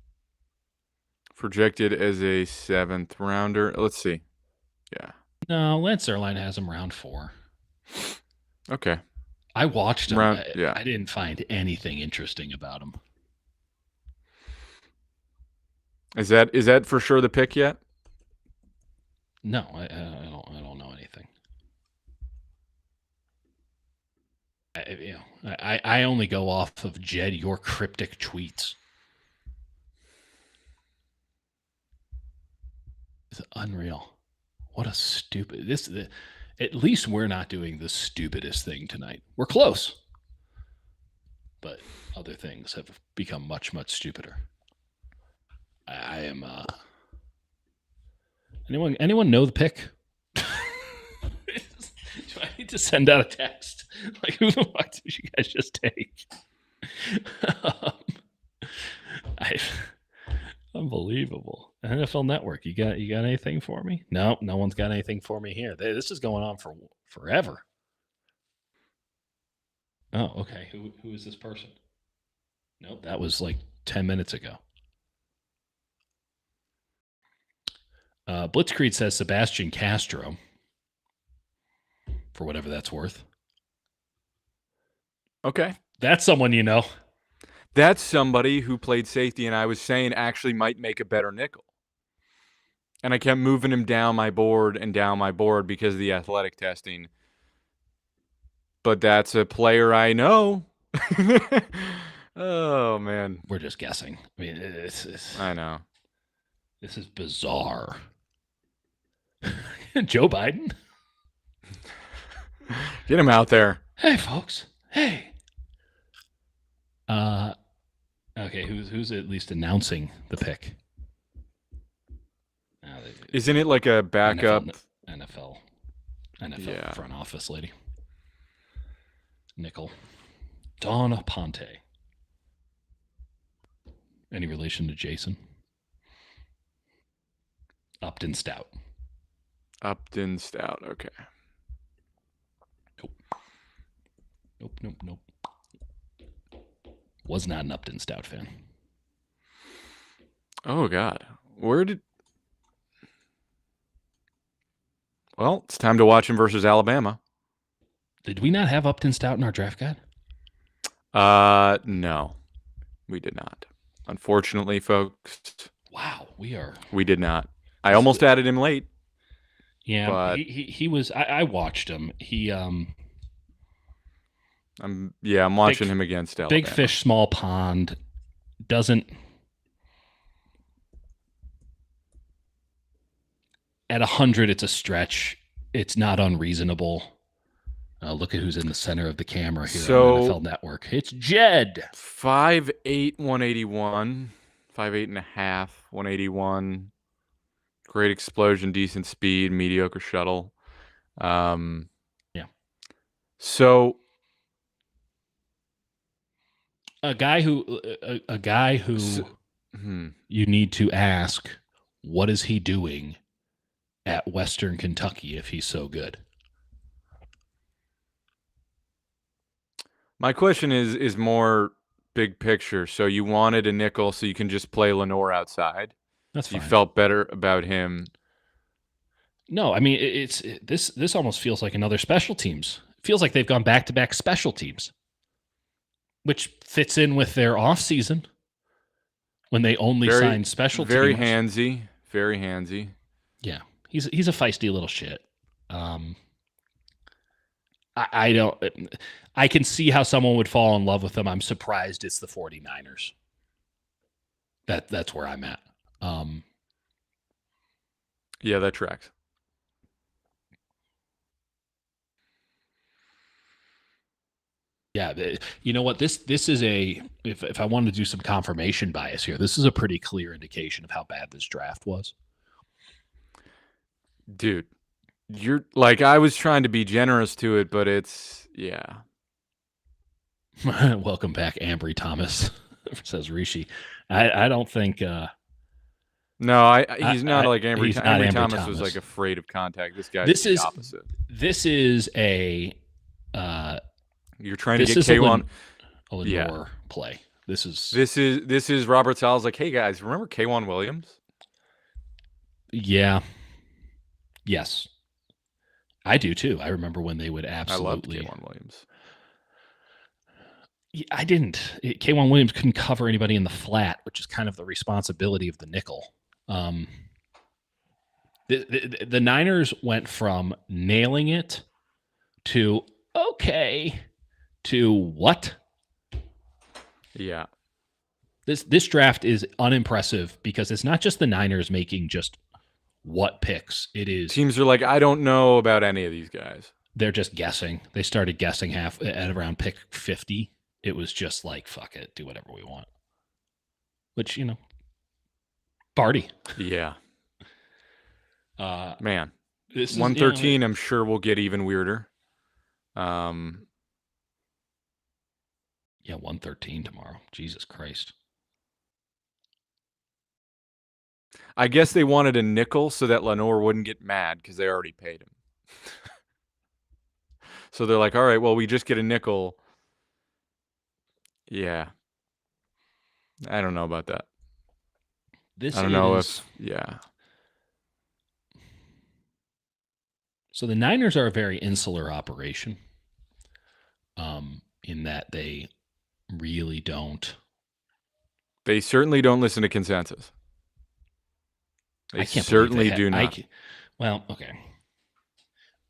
Projected as a 7th rounder. Let's see. Yeah. No, Lance Zierlein has him round 4. Okay. I watched him. Yeah. I didn't find anything interesting about him. Is that for sure the pick yet? No, I don't know anything. I only go off of Jed, your cryptic tweets. It's unreal. What a stupid at least we're not doing the stupidest thing tonight. We're close. But other things have become much, much stupider. I am anyone know the pick? Do I need to send out a text? Like, who the fuck did you guys just take? Unbelievable. NFL Network, you got anything for me? No one's got anything for me here. This is going on for forever. Oh, okay. Who is this person? Nope, that was like 10 minutes ago. Blitzkrieg says Sebastian Castro, for whatever that's worth. Okay. That's someone you know. That's somebody who played safety and I was saying actually might make a better nickel. And I kept moving him down my board because of the athletic testing. But that's a player I know. Oh, man. We're just guessing. I mean, I know. This is bizarre. Joe Biden? Get him out there. Hey, folks. Hey. Okay, who's at least announcing the pick? Isn't it like a backup? NFL Yeah. front office lady. Nickel. Dawn Ponte. Any relation to Jason? Upton Stout. Upton Stout. Okay. Nope. Was not an Upton Stout fan. Oh, God. Well, it's time to watch him versus Alabama. Did we not have Upton Stout in our draft guide? No. We did not. Unfortunately, folks. Wow, we did not. I almost added him late. Yeah, but he was. I watched him. I'm watching him against Alabama. Big fish, small pond. Doesn't at 100. It's a stretch. It's not unreasonable. Look at who's in the center of the camera here on NFL Network. It's Jed. 5'8", 181, 5'8.5", 181. Great explosion, decent speed, mediocre shuttle. Yeah. So a guy who you need to ask, what is he doing at Western Kentucky if he's so good? My question is more big picture. So you wanted a nickel so you can just play Lenore outside. That's fine. You felt better about him. No, I mean this almost feels like another special teams. It feels like they've gone back-to-back special teams, which fits in with their offseason when they only sign special teams. Very handsy. Yeah, he's a feisty little shit. I don't. I can see how someone would fall in love with him. I'm surprised it's the 49ers. That's where I'm at. Yeah, that tracks. Yeah, you know what? This is if I wanted to do some confirmation bias here, this is a pretty clear indication of how bad this draft was. Dude, you're like, I was trying to be generous to it, but it's Welcome back, Ambry Thomas, says Rishi. I don't think. No, he's not like Ambry. Ambry Thomas was like afraid of contact. This guy's the opposite. This is a. You're trying to get K1 a Lenore play. This is Robert Saleh's like, hey guys, remember K1 Williams? Yeah. Yes. I do too. I remember when they would absolutely. I loved K1 Williams. I didn't. K1 Williams couldn't cover anybody in the flat, which is kind of the responsibility of the nickel. The Niners went from nailing it to okay to what? Yeah. This draft is unimpressive because it's not just the Niners making just what picks. It is teams are like, I don't know about any of these guys. They're just guessing. They started guessing at around pick 50. It was just like, fuck it, do whatever we want. Which, Barty. Yeah. Man. This 113, I'm sure we'll get even weirder. Yeah, 113 tomorrow. Jesus Christ. I guess they wanted a nickel so that Lenore wouldn't get mad because they already paid him. So they're like, all right, well, we just get a nickel. Yeah. I don't know about that. I don't know if. So the Niners are a very insular operation in that they really don't. They certainly don't listen to consensus. They certainly do not. Well, okay.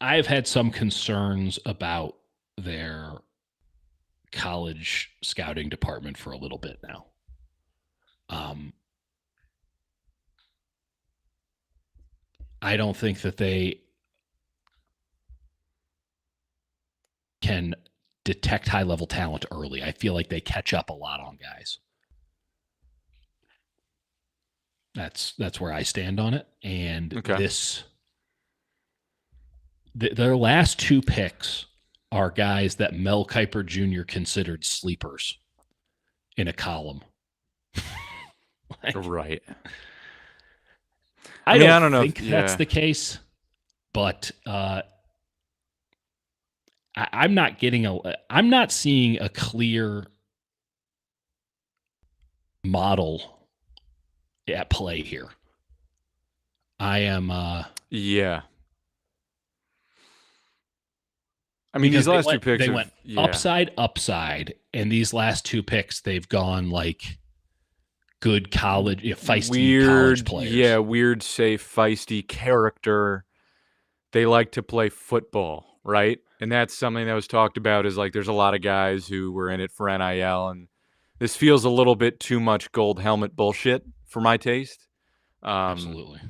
I've had some concerns about their college scouting department for a little bit now. I don't think that they can detect high-level talent early. I feel like they catch up a lot on guys. That's where I stand on it. And their last two picks are guys that Mel Kiper Jr. considered sleepers in a column. Right. I don't think that's the case, but I'm not seeing a clear model at play here. I am yeah. I mean, these last two picks they went upside, and these last two picks they've gone like good college, feisty college players. Yeah, weird, safe, feisty character. they like to play football, right? And that's something that was talked about is like there's a lot of guys who were in it for NIL, and this feels a little bit too much gold helmet bullshit for my taste. Absolutely.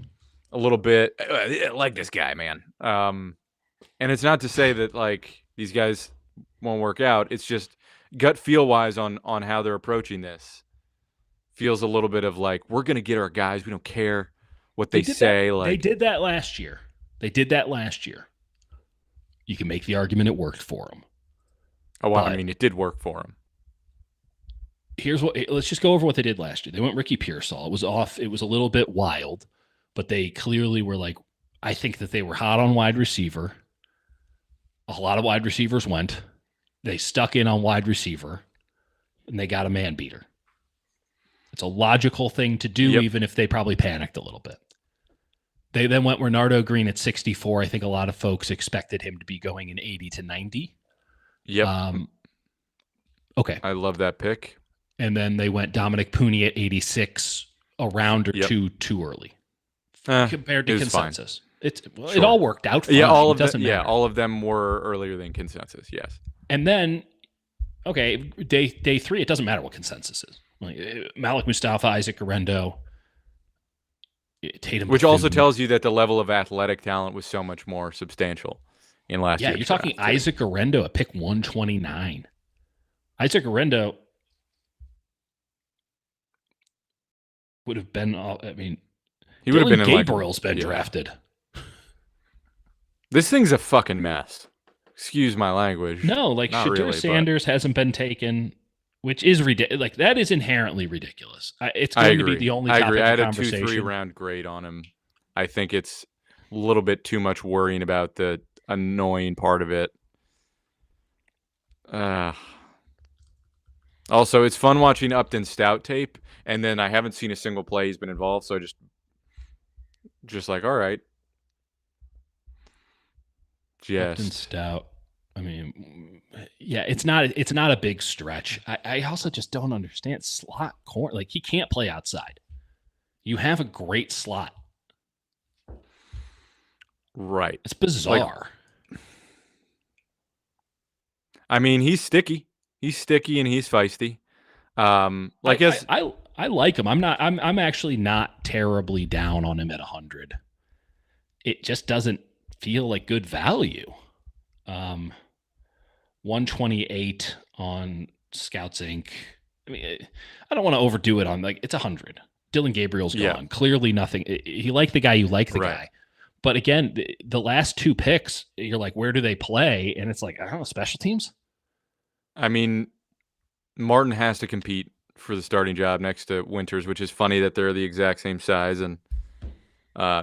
A little bit like this guy, man. And it's not to say that like these guys won't work out. It's just gut feel wise on how they're approaching this. Feels a little bit of like we're gonna get our guys. We don't care what they say. They did that last year. You can make the argument it worked for them. Oh, well, I mean, it did work for them. Let's just go over what they did last year. They went Ricky Pearsall. It was off. It was a little bit wild, but they clearly were like, I think that they were hot on wide receiver. A lot of wide receivers went. They stuck in on wide receiver, and they got a man beater. It's a logical thing to do, even if they probably panicked a little bit. They then went Renardo Green at 64. I think a lot of folks expected him to be going in 80 to 90. Yep. Okay. I love that pick. And then they went Dominic Pooney at 86, a round or two too early compared to consensus. Sure. It all worked out fine. Yeah, all of them were earlier than consensus, yes. And then, okay, day 3, it doesn't matter what consensus is. Like, Malik Mustafa, Isaac Guerrero, Tatum. Which also tells you that the level of athletic talent was so much more substantial in last year. Yeah, you're talking Isaac Guerrero at pick 129. Isaac Guerrero would have been, he would have been Gabriel's been drafted. This thing's a fucking mess. Excuse my language. No, like Shadur Sanders hasn't been taken, which is ridiculous. Like that is inherently ridiculous. It's going to be the only topic of conversation. I had a 2-3 round grade on him. I think it's a little bit too much worrying about the annoying part of it. Also, it's fun watching Upton Stout tape, and then I haven't seen a single play he's been involved, so I just like, all right. Upton Stout. I mean, yeah, it's not a big stretch. I also just don't understand slot corner. Like he can't play outside. You have a great slot. Right. It's bizarre. I mean, he's sticky. He's sticky and he's feisty. I like him. I'm actually not terribly down on him at 100. It just doesn't feel like good value. 128 on Scouts Inc. I mean, I don't want to overdo it on it's 100. Dylan Gabriel's gone. Clearly nothing. You like the guy, you like the guy. But again, the last 2 picks, you're like, where do they play? And it's like, I don't know, special teams? I mean, Martin has to compete for the starting job next to Winters, which is funny that they're the exact same size. And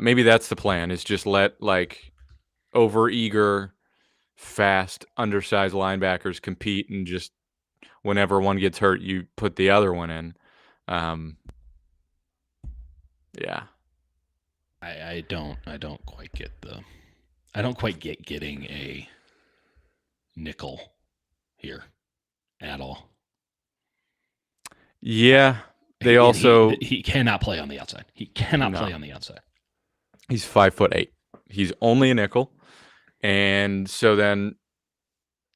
maybe that's the plan, is just let over-eager, fast, undersized linebackers compete, and just whenever one gets hurt, you put the other one in. Yeah. I don't quite get getting a nickel here at all. Yeah. He cannot play on the outside. He cannot play on the outside. He's 5'8". He's only a nickel. And so then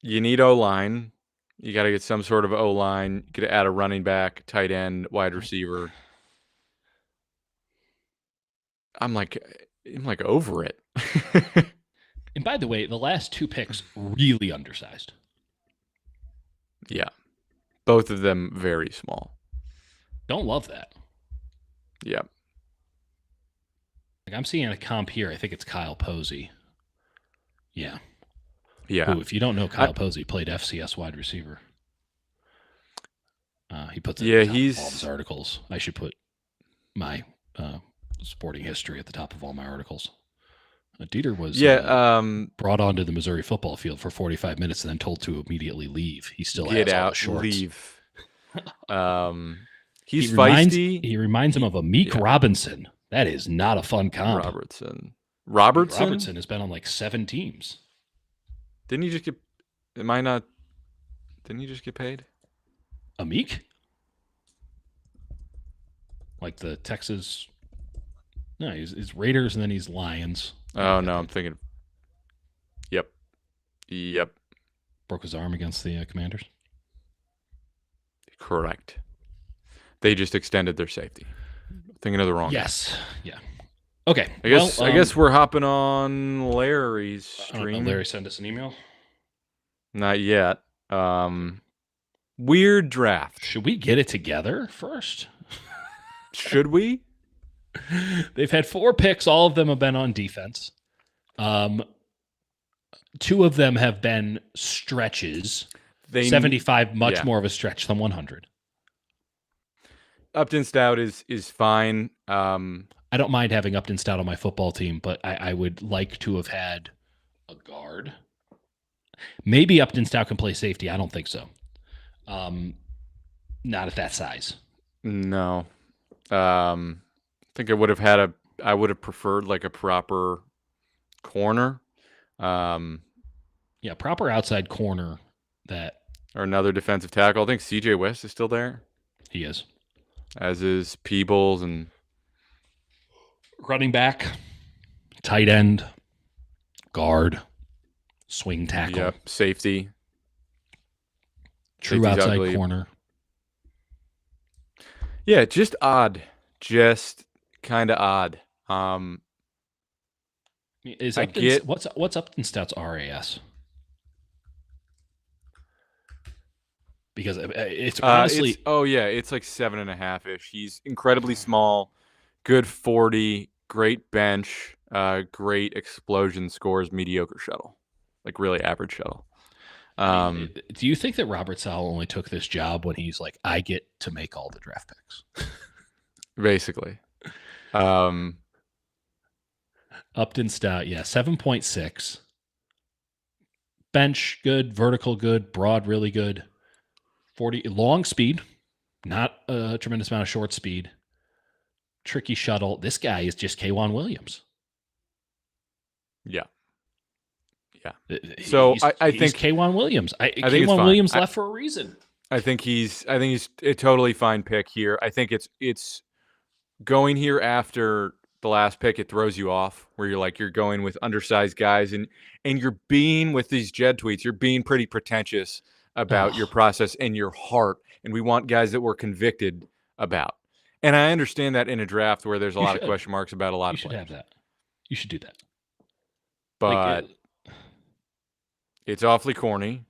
you need O-line. You got to get some sort of O-line. You could add a running back, tight end, wide receiver. I'm like over it. And by the way, the last 2 picks really undersized. Yeah. Both of them very small. Don't love that. Yeah. I'm seeing a comp here. I think it's Kyle Posey. Yeah. Yeah. Who, if you don't know Kyle Posey, played FCS wide receiver. He puts it all of his articles. I should put my sporting history at the top of all my articles. Dieter was brought onto the Missouri football field for 45 minutes and then told to immediately leave. He still has all the shorts. Leave. He's feisty. He reminds him of a Meek Robinson. That is not a fun comp. Robertson has been on 7 teams. Didn't he just get? Didn't he just get paid? A Meek? Like the Texas? No, he's Raiders and then he's Lions. Oh no, I'm thinking. Yep. Broke his arm against the Commanders. Correct. They just extended their safety. Thinking of the wrong. Yes. Yeah. Okay. I guess we're hopping on Larry's stream. Larry sent us an email. Not yet. Weird draft. Should we get it together first? Should we? They've had 4 picks. All of them have been on defense. 2 of them have been stretches. 75 much more of a stretch than 100. Upton Stout is fine. I don't mind having Upton Stout on my football team, but I would like to have had a guard. Maybe Upton Stout can play safety. I don't think so. Not at that size. No. I think I would have preferred like a proper corner. Yeah, proper outside corner or another defensive tackle. I think CJ West is still there. He is. As is Peebles and running back, tight end, guard, swing tackle. Yep, safety. True outside corner. Yeah, just odd. Just kind of odd. What's Upton Stout's RAS? Because it's honestly it's like 7.5-ish. He's incredibly small, good 40, great bench, great explosion scores, mediocre shuttle, like really average shuttle. Do you think that Robert Saleh only took this job when he's like, I get to make all the draft picks? Basically. Upton Stout, 7.6. Bench, good. Vertical, good. Broad, really good. 40 long speed, not a tremendous amount of short speed. Tricky shuttle. This guy is just K'Wan Williams. Yeah. So I think K'Wan Williams. K'Wan Williams left for a reason. I think he's a totally fine pick here. I think it's going here after the last pick. It throws you off where you're going with undersized guys and you're being with these Jed tweets. You're being pretty pretentious about your process and your heart, and we want guys that we're convicted about. And I understand that in a draft where there's a lot of question marks about a lot of players. You should have that. You should do that. But it's awfully corny.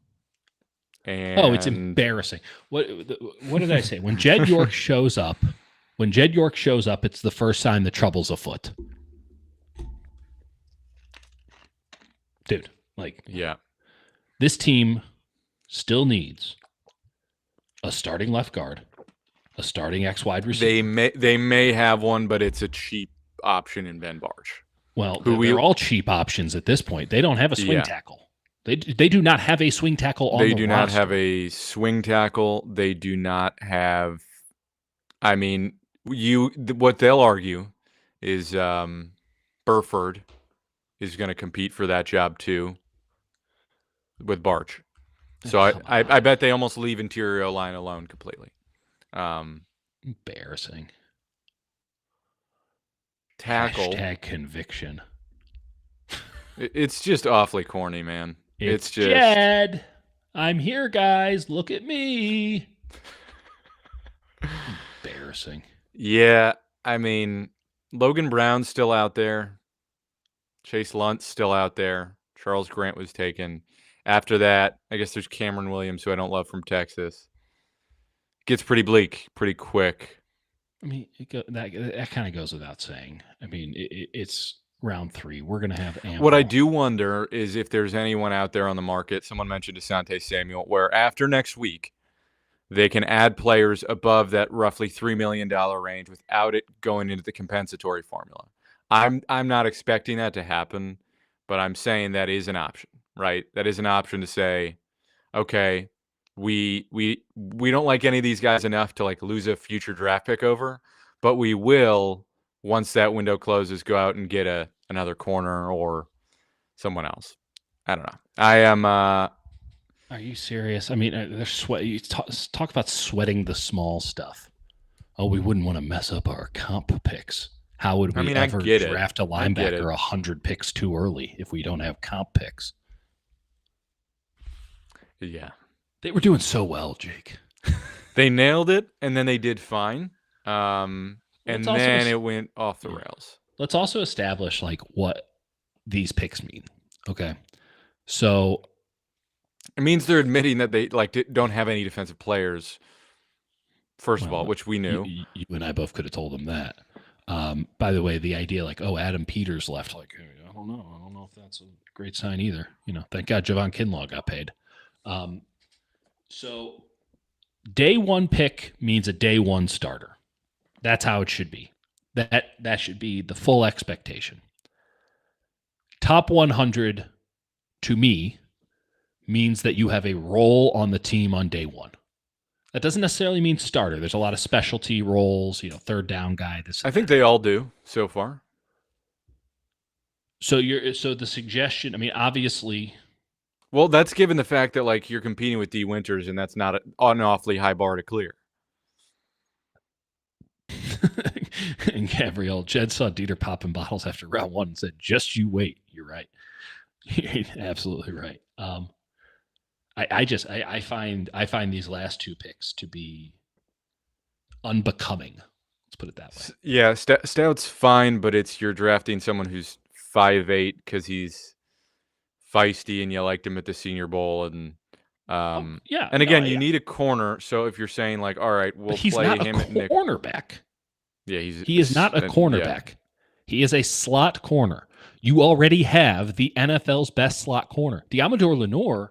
And it's embarrassing. What did I say? When Jed York shows up, it's the first sign the trouble's afoot. Dude, this team still needs a starting left guard, a starting X wide receiver. They may have one, but it's a cheap option in Ben Barch. Well, they're all cheap options at this point. They don't have a swing tackle. They do not have a swing tackle on the roster. They do not have a swing tackle. They do not have. I mean, what they'll argue is Burford is going to compete for that job too with Barch. So I bet they almost leave interior line alone completely. Embarrassing. Tackle. # conviction. It's just awfully corny, man. It's just Jed. I'm here, guys. Look at me. Embarrassing. Yeah, I mean, Logan Brown's still out there. Chase Lunt's still out there. Charles Grant was taken. After that, I guess there's Cameron Williams, who I don't love, from Texas. Gets pretty bleak pretty quick. I mean, that kind of goes without saying. I mean, it's round 3. We're going to have ample. What I do wonder is if there's anyone out there on the market, someone mentioned Asante Samuel, where after next week, they can add players above that roughly $3 million range without it going into the compensatory formula. I'm not expecting that to happen, but I'm saying that is an option, right? That is an option to say, okay, we don't like any of these guys enough to lose a future draft pick over, but we will, once that window closes, go out and get another corner or someone else. I don't know. I am. Are you serious? I mean, you talk about sweating the small stuff. Oh, we wouldn't want to mess up our comp picks. How would we ever draft a linebacker 100 picks too early if we don't have comp picks? Yeah. They were doing so well, Jake. They nailed it, and then they did fine. And then it went off the rails. Let's also establish like what these picks mean. Okay. So it means they're admitting that they don't have any defensive players. First of all, which we knew. You and I both could have told them that. By the way, the idea like, oh, Adam Peters left, like, I don't know. I don't know if that's a great sign either. Thank God Javon Kinlaw got paid. So day one pick means a day one starter. That's how it should be. That should be the full expectation. Top 100 to me means that you have a role on the team on day one. That doesn't necessarily mean starter. There's a lot of specialty roles, third down guy. I think they all do so far. So the suggestion, I mean, obviously. Well, that's given the fact that like you're competing with D. Winters, and that's not an awfully high bar to clear. And Gabrielle, Jed saw Dieter popping bottles after round one and said, "Just you wait." You're right. You're absolutely right. I find these last two picks to be unbecoming. Let's put it that way. Yeah, Stout's fine, but you're drafting someone who's 5'8" because he's feisty and you liked him at the Senior Bowl, and And again, you need a corner. So if you're saying like, all right, we'll play him at nickel. Cornerback. Yeah, he is not a cornerback. Yeah. He is a slot corner. You already have the NFL's best slot corner. Diamador Lenoir's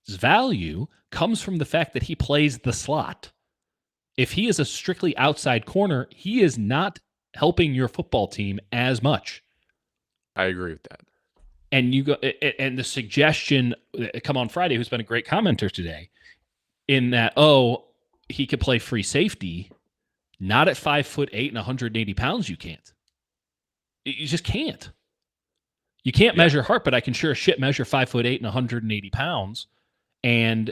value comes from the fact that he plays the slot. If he is a strictly outside corner, he is not helping your football team as much. I agree with that. And and the suggestion, come on Friday, who's been a great commenter today, in that, he could play free safety, not at 5'8" and 180 pounds. You can't. You just can't. You can't measure heart, but I can sure as shit measure 5'8" and 180 pounds. And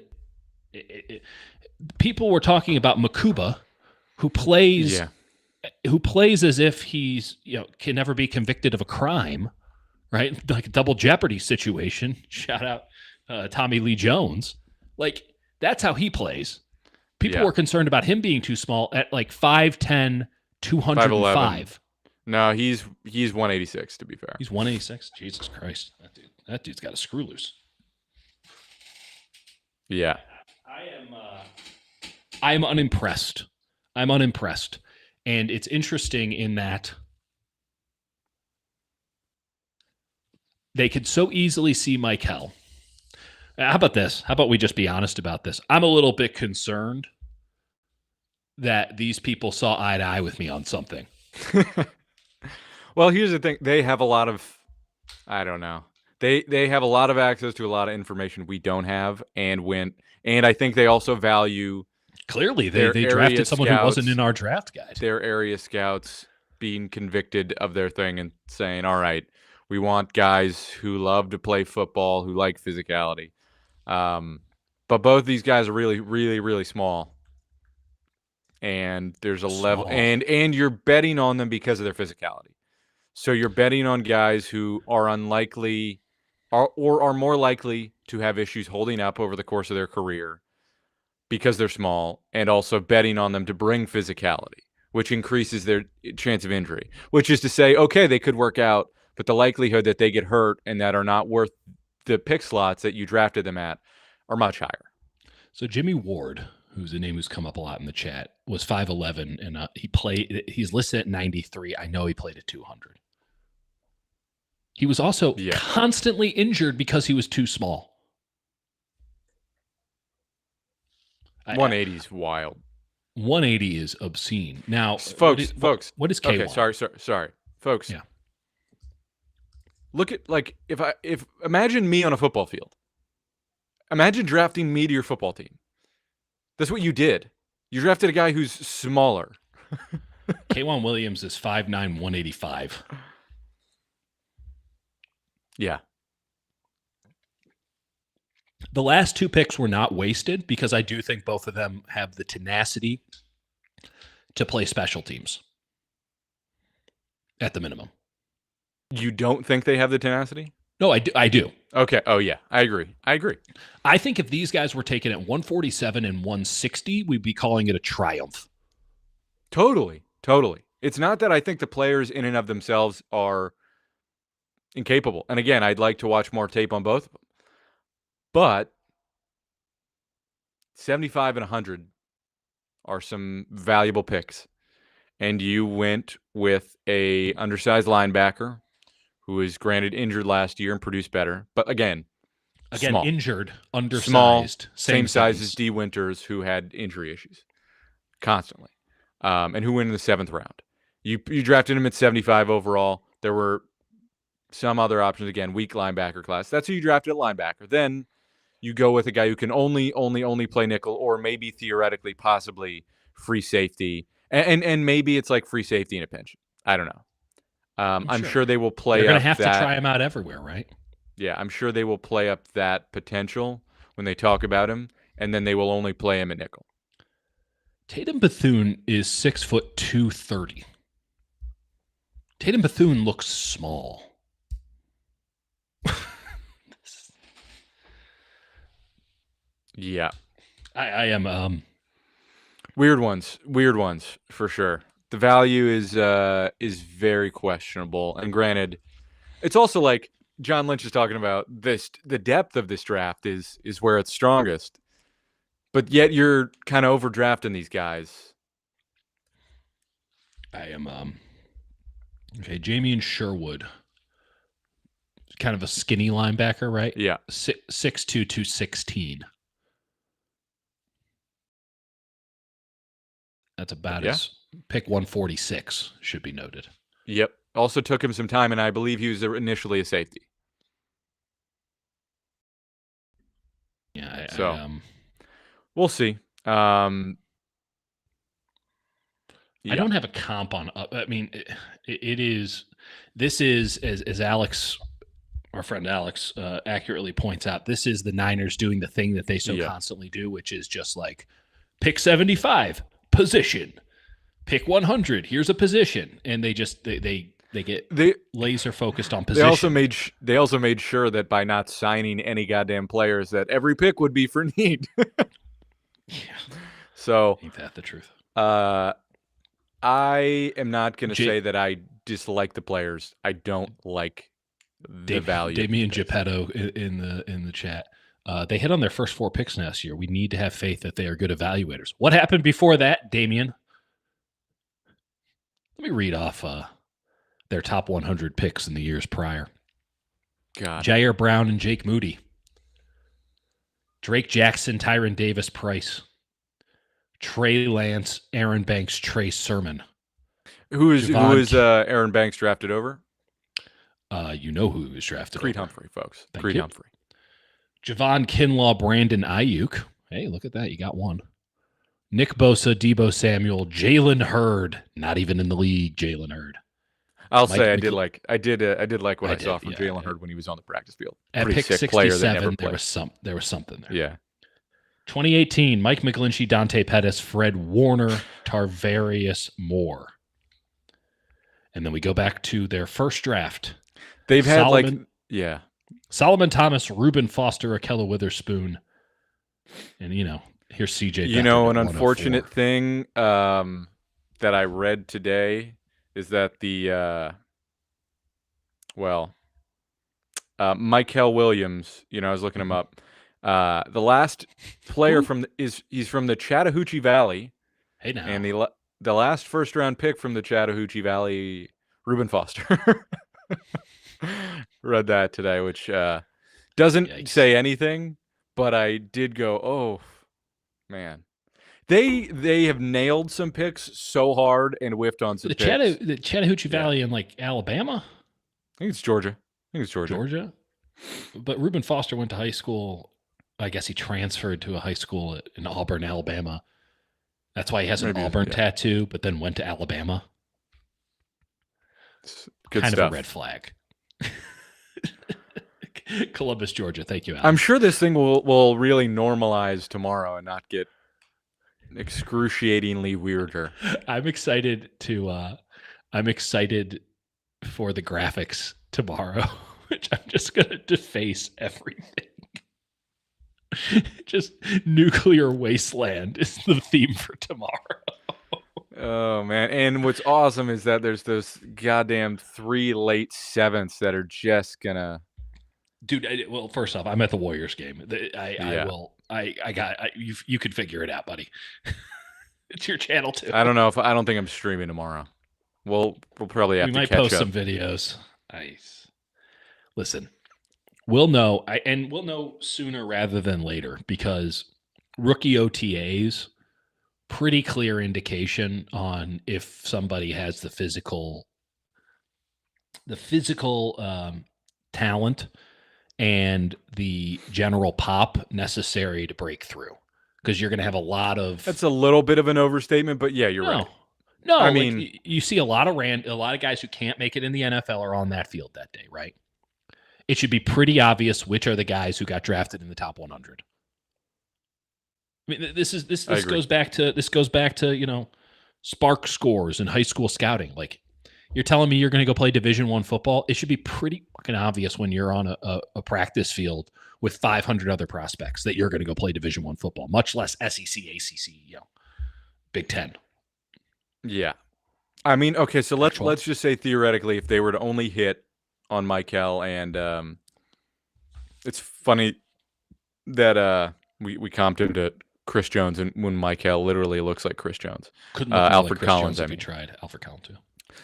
people were talking about Makuba, who plays as if he's can never be convicted of a crime. Right? Like a double jeopardy situation. Shout out Tommy Lee Jones. Like, that's how he plays. People were concerned about him being too small at like 5'10", 205. No, he's 186 to be fair. He's 186? Jesus Christ. That dude's got a screw loose. Yeah. I'm unimpressed. I'm unimpressed. And it's interesting in that they could so easily see Michael. How about this? How about we just be honest about this? I'm a little bit concerned that these people saw eye to eye with me on something. Well, here's the thing. They have a lot of, I don't know. They have a lot of access to a lot of information we don't have, and I think they also value. Clearly, they drafted someone who wasn't in our draft guide. Their area scouts being convicted of their thing and saying, all right, we want guys who love to play football, who like physicality. But both these guys are really, really, really small. And there's a level, and you're betting on them because of their physicality. So you're betting on guys who are unlikely or are more likely to have issues holding up over the course of their career because they're small, and also betting on them to bring physicality, which increases their chance of injury, which is to say, okay, they could work out, but the likelihood that they get hurt and that are not worth the pick slots that you drafted them at are much higher. So Jimmy Ward, who's a name who's come up a lot in the chat, was 5'11", and he's listed at 93. I know he played at 200. He was also constantly injured because he was too small. 180 is wild. 180 is obscene. Now, folks, what is K1? Okay, sorry, folks. Yeah. Look at if imagine me on a football field. Imagine drafting me to your football team. That's what you did. You drafted a guy who's smaller. K1 Williams is 5'9", 185. Yeah. The last two picks were not wasted because I do think both of them have the tenacity to play special teams at the minimum. You don't think they have the tenacity? No, I do. Okay. Oh yeah, I agree. I think if these guys were taken at 147 and 160, we'd be calling it a triumph. Totally. It's not that I think the players in and of themselves are incapable. And again, I'd like to watch more tape on both of them. But 75 and 100 are some valuable picks. And you went with a undersized linebacker who was granted injured last year and produced better. But again, small. Injured, undersized, same size as D. Winters, who had injury issues constantly, and who went in the 7th round. You drafted him at 75 overall. There were some other options. Again, weak linebacker class. That's who you drafted at linebacker. Then you go with a guy who can only play nickel, or maybe theoretically, possibly free safety, and maybe it's like free safety in a pinch. I don't know. I'm sure they will play. They're going to have to try him out everywhere, right? Yeah, I'm sure they will play up that potential when they talk about him, and then they will only play him at nickel. Tatum Bethune is 6'2", 230. Tatum Bethune looks small. Yeah, I am. Weird ones for sure. The value is very questionable, and granted, it's also like John Lynch is talking about this. The depth of this draft is where it's strongest, but yet you're kind of overdrafting these guys. I am. Okay, Jamien Sherwood, kind of a skinny linebacker, right? Yeah, 6'2", 216. That's about his pick 146, should be noted. Yep. Also took him some time, and I believe he was initially a safety. Yeah, we'll see. I don't have a comp on. I mean, it is. This is as Alex, our friend Alex, accurately points out. This is the Niners doing the thing that they so constantly do, which is just like pick 75, position, pick 100. Here's a position, and they just they get laser focused on position. They also made sure that by not signing any goddamn players, that every pick would be for need. Yeah. So ain't that the truth? I am not going to say that I dislike the players. I don't like the value. Damian Geppetto in the chat. They hit on their first 4 picks last year. We need to have faith that they are good evaluators. What happened before that, Damian? Let me read off their top 100 picks in the years prior. God. Jair Brown and Jake Moody. Drake Jackson, Tyron Davis Price. Trey Lance, Aaron Banks, Trey Sermon. Who is Aaron Banks drafted over? You know who he was drafted Creed over. Humphrey, folks. Creed Humphrey. Javon Kinlaw, Brandon Ayuk. Hey, look at that. You got one. Nick Bosa, Deebo Samuel, Jalen Hurd. Not even in the league, Jalen Hurd. I did like what I saw from Jalen Hurd when he was on the practice field. At pick 67, there was something there. Yeah. 2018, Mike McGlinchey, Dante Pettis, Fred Warner, Tarvarius Moore. And then we go back to their first draft. They've had Solomon Thomas, Reuben Foster, Akella Witherspoon. And, here's CJ. An unfortunate thing that I read today is that Michael Williams, I was looking him up. The last player he's from the Chattahoochee Valley. Hey now. And the last first round pick from the Chattahoochee Valley, Reuben Foster. Read that today, which doesn't say anything, but I did go, oh man. They have nailed some picks so hard and whiffed on some picks. The Chattahoochee Valley in Alabama? I think it's Georgia. Georgia? But Reuben Foster went to high school. I guess he transferred to a high school in Auburn, Alabama. That's why he has an Auburn tattoo, but then went to Alabama. Good kind stuff. of a red flag. Columbus, Georgia. Thank you, Alex. I'm sure this thing will really normalize tomorrow and not get excruciatingly weirder. I'm excited for the graphics tomorrow which I'm just going to deface everything. Just nuclear wasteland is the theme for tomorrow. Oh, man. And what's awesome is that there's those goddamn 3 late 7ths that are just going to. Dude, well, first off, I'm at the Warriors game. Yeah. You could figure it out, buddy. It's your channel too. I don't think I'm streaming tomorrow. We'll probably have to catch up. We might post some videos. Nice. Listen, we'll know, and we'll know sooner rather than later, because rookie OTAs, pretty clear indication on if somebody has the physical talent and the general pop necessary to break through. Because you're going to have a lot of. That's a little bit of an overstatement, but yeah, you're right. No, I mean, you see a lot of guys who can't make it in the NFL are on that field that day, right? It should be pretty obvious which are the guys who got drafted in the top 100. I mean, this goes back to spark scores in high school scouting. Like, you're telling me you're going to go play Division I football? It should be pretty fucking obvious when you're on a practice field with 500 other prospects that you're going to go play Division I football, much less SEC, ACC, Big Ten. Yeah. I mean, okay, so let's just say theoretically if they were to only hit on Michael, and it's funny that we comped him to Chris Jones, and when Michael literally looks like Chris Jones. Couldn't look Alfred like Chris Collins, Jones if you tried. Alfred Collins too.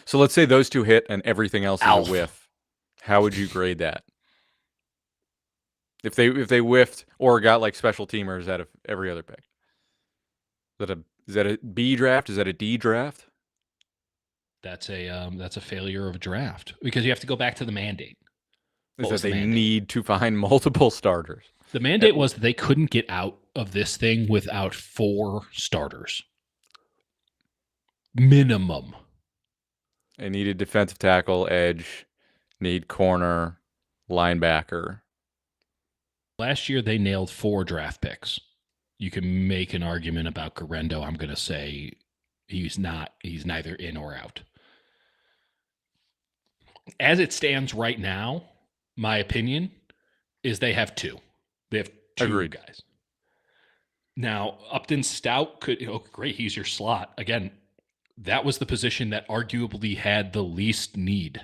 So let's say those two hit and everything else is a whiff. How would you grade that? If they whiffed or got like special teamers out of every other pick? Is that a B draft? Is that a D draft? That's a failure of a draft, because you have to go back to the mandate. Is that they need to find multiple starters? The mandate was that they couldn't get out of this thing without 4 starters. Minimum. They needed defensive tackle, edge, need corner, linebacker. Last year, they nailed 4 draft picks. You can make an argument about Garendo. I'm going to say he's neither in or out. As it stands right now, my opinion is they have 2. They have 2 Agreed. guys. Now, Upton Stout great, he's your slot. Again, that was the position that arguably had the least need.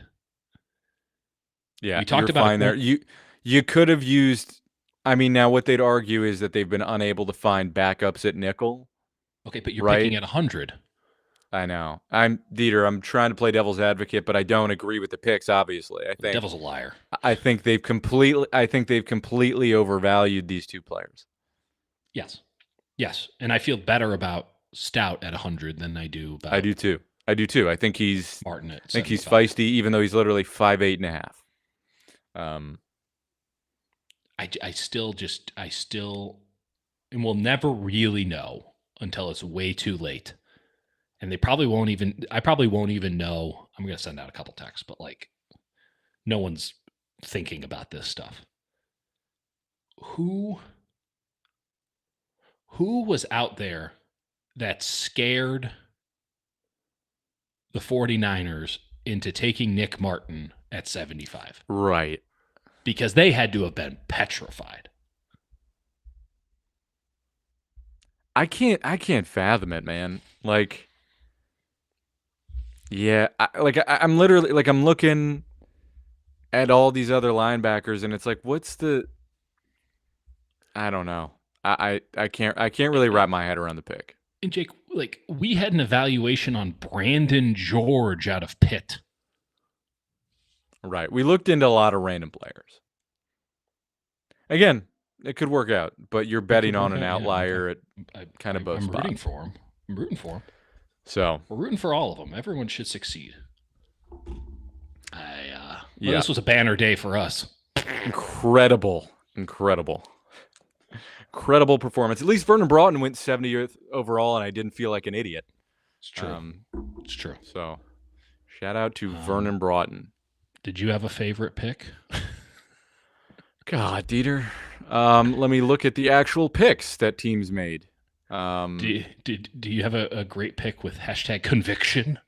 Yeah, we talked about fine there. You could have used. I mean, now what they'd argue is that they've been unable to find backups at nickel. Okay, but you're picking at 100. I know. I'm trying to play devil's advocate, but I don't agree with the picks. Obviously, I think the devil's a liar. I think they've completely overvalued these 2 players. Yes, and I feel better about Stout at 100 than I do about. I do too. I think he's Martin at 75. I think he's feisty, even though he's literally 5'8.5". I still, and we'll never really know until it's way too late. And I probably won't even know. I'm going to send out a couple texts, but like, no one's thinking about this stuff. Who was out there that scared the 49ers into taking Nick Martin at 75? Right. Because they had to have been petrified. I can't fathom it, man. Like, yeah, I'm literally like, I'm looking at all these other linebackers, and it's like, I don't know. I can't really wrap my head around the pick. And Jake, like, we had an evaluation on Brandon George out of Pitt. Right. We looked into a lot of random players. Again, it could work out, but you're betting on an outlier at kind of both spots. I'm rooting for him. So we're rooting for all of them. Everyone should succeed. This was a banner day for us. Incredible performance. At least Vernon Broughton went 70th overall, and I didn't feel like an idiot. It's true. It's true. So, shout out to Vernon Broughton. Did you have a favorite pick? God, Dieter. Let me look at the actual picks that teams made. Do you have a great pick with #conviction?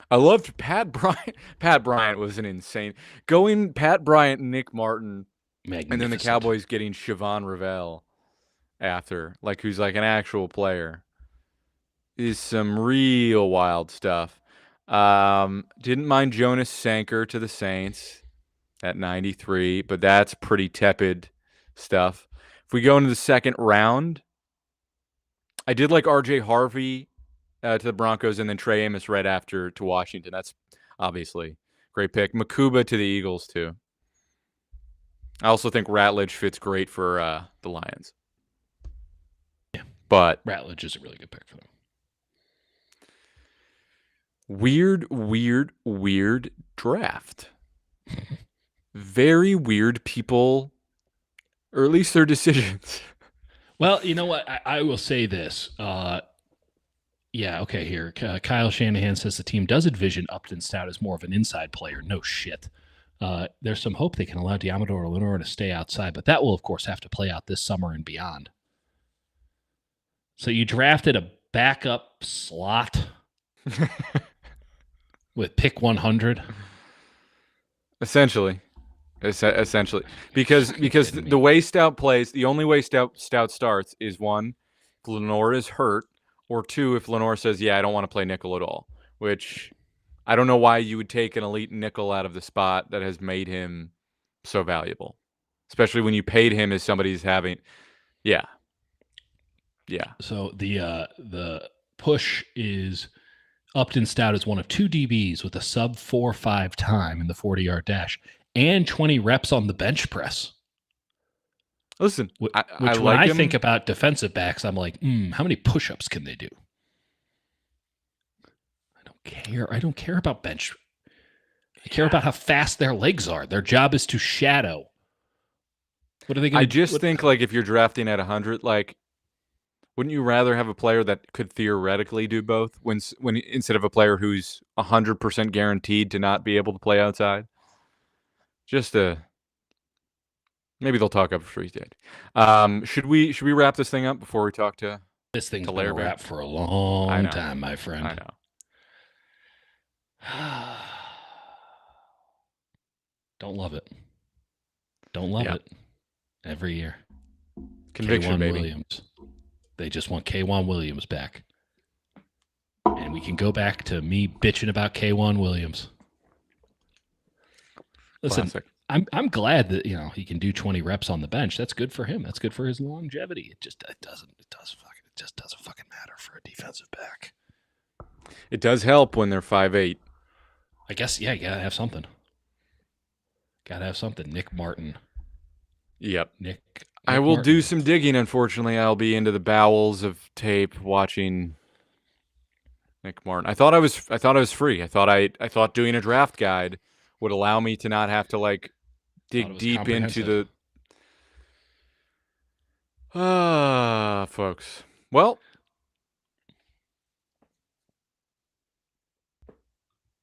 I loved Pat Bryant. Pat Bryant was an insane going. Pat Bryant, Nick Martin, and then the Cowboys getting Siobhan Revell after, like, who's like an actual player, is some real wild stuff. Didn't mind Jonas Sanker to the Saints at 93, but that's pretty tepid stuff. If we go into the second round, I did like RJ Harvey to the Broncos, and then Trey Amos right after to Washington. That's obviously great pick. Makuba to the Eagles too. I also think Ratledge fits great for the Lions. Yeah, but Ratledge is a really good pick for them. Weird draft. Very weird people, or at least their decisions. Well, you know what? I will say this. Yeah, okay, here. Kyle Shanahan says the team does envision Upton Stout as more of an inside player. No shit. There's some hope they can allow Diamador or Lenore to stay outside, but that will, of course, have to play out this summer and beyond. So you drafted a backup slot with pick 100? Essentially. Because the way Stout plays, the only way Stout starts is, one, if Lenore is hurt, or two, if Lenore says, yeah, I don't want to play nickel at all, which I don't know why you would take an elite nickel out of the spot that has made him so valuable, especially when you paid him as somebody who's having, yeah. So the push is Upton Stout is one of two DBs with a sub 4.5 time in the 40-yard dash and 20 reps on the bench press. Listen, Which when like I think about defensive backs, I'm like, how many push-ups can they do? I don't care. I don't care about bench. I care about how fast their legs are. Their job is to shadow. What are they going to do? I just think, like, if you're drafting at 100, like, wouldn't you rather have a player that could theoretically do both when instead of a player who's 100% guaranteed to not be able to play outside? Just maybe they'll talk up for he's dead. Should we wrap this thing up before we talk to this thing's been a wrap for a long time, my friend. I know. Don't love it. Don't love it. Every year. Conviction, K1 baby. Williams. They just want K1 Williams back. And we can go back to me bitching about K1 Williams. Listen, Classic. I'm glad that he can do 20 reps on the bench. That's good for him. That's good for his longevity. It just doesn't fucking matter for a defensive back. It does help when they're 5'8". I guess, yeah, you gotta have something. Nick Martin. Yep. Nick I will Martin. do some digging. Unfortunately, I'll be into the bowels of tape watching Nick Martin. I thought I was free. I thought doing a draft guide would allow me to not have to, like, dig deep into the folks. Well,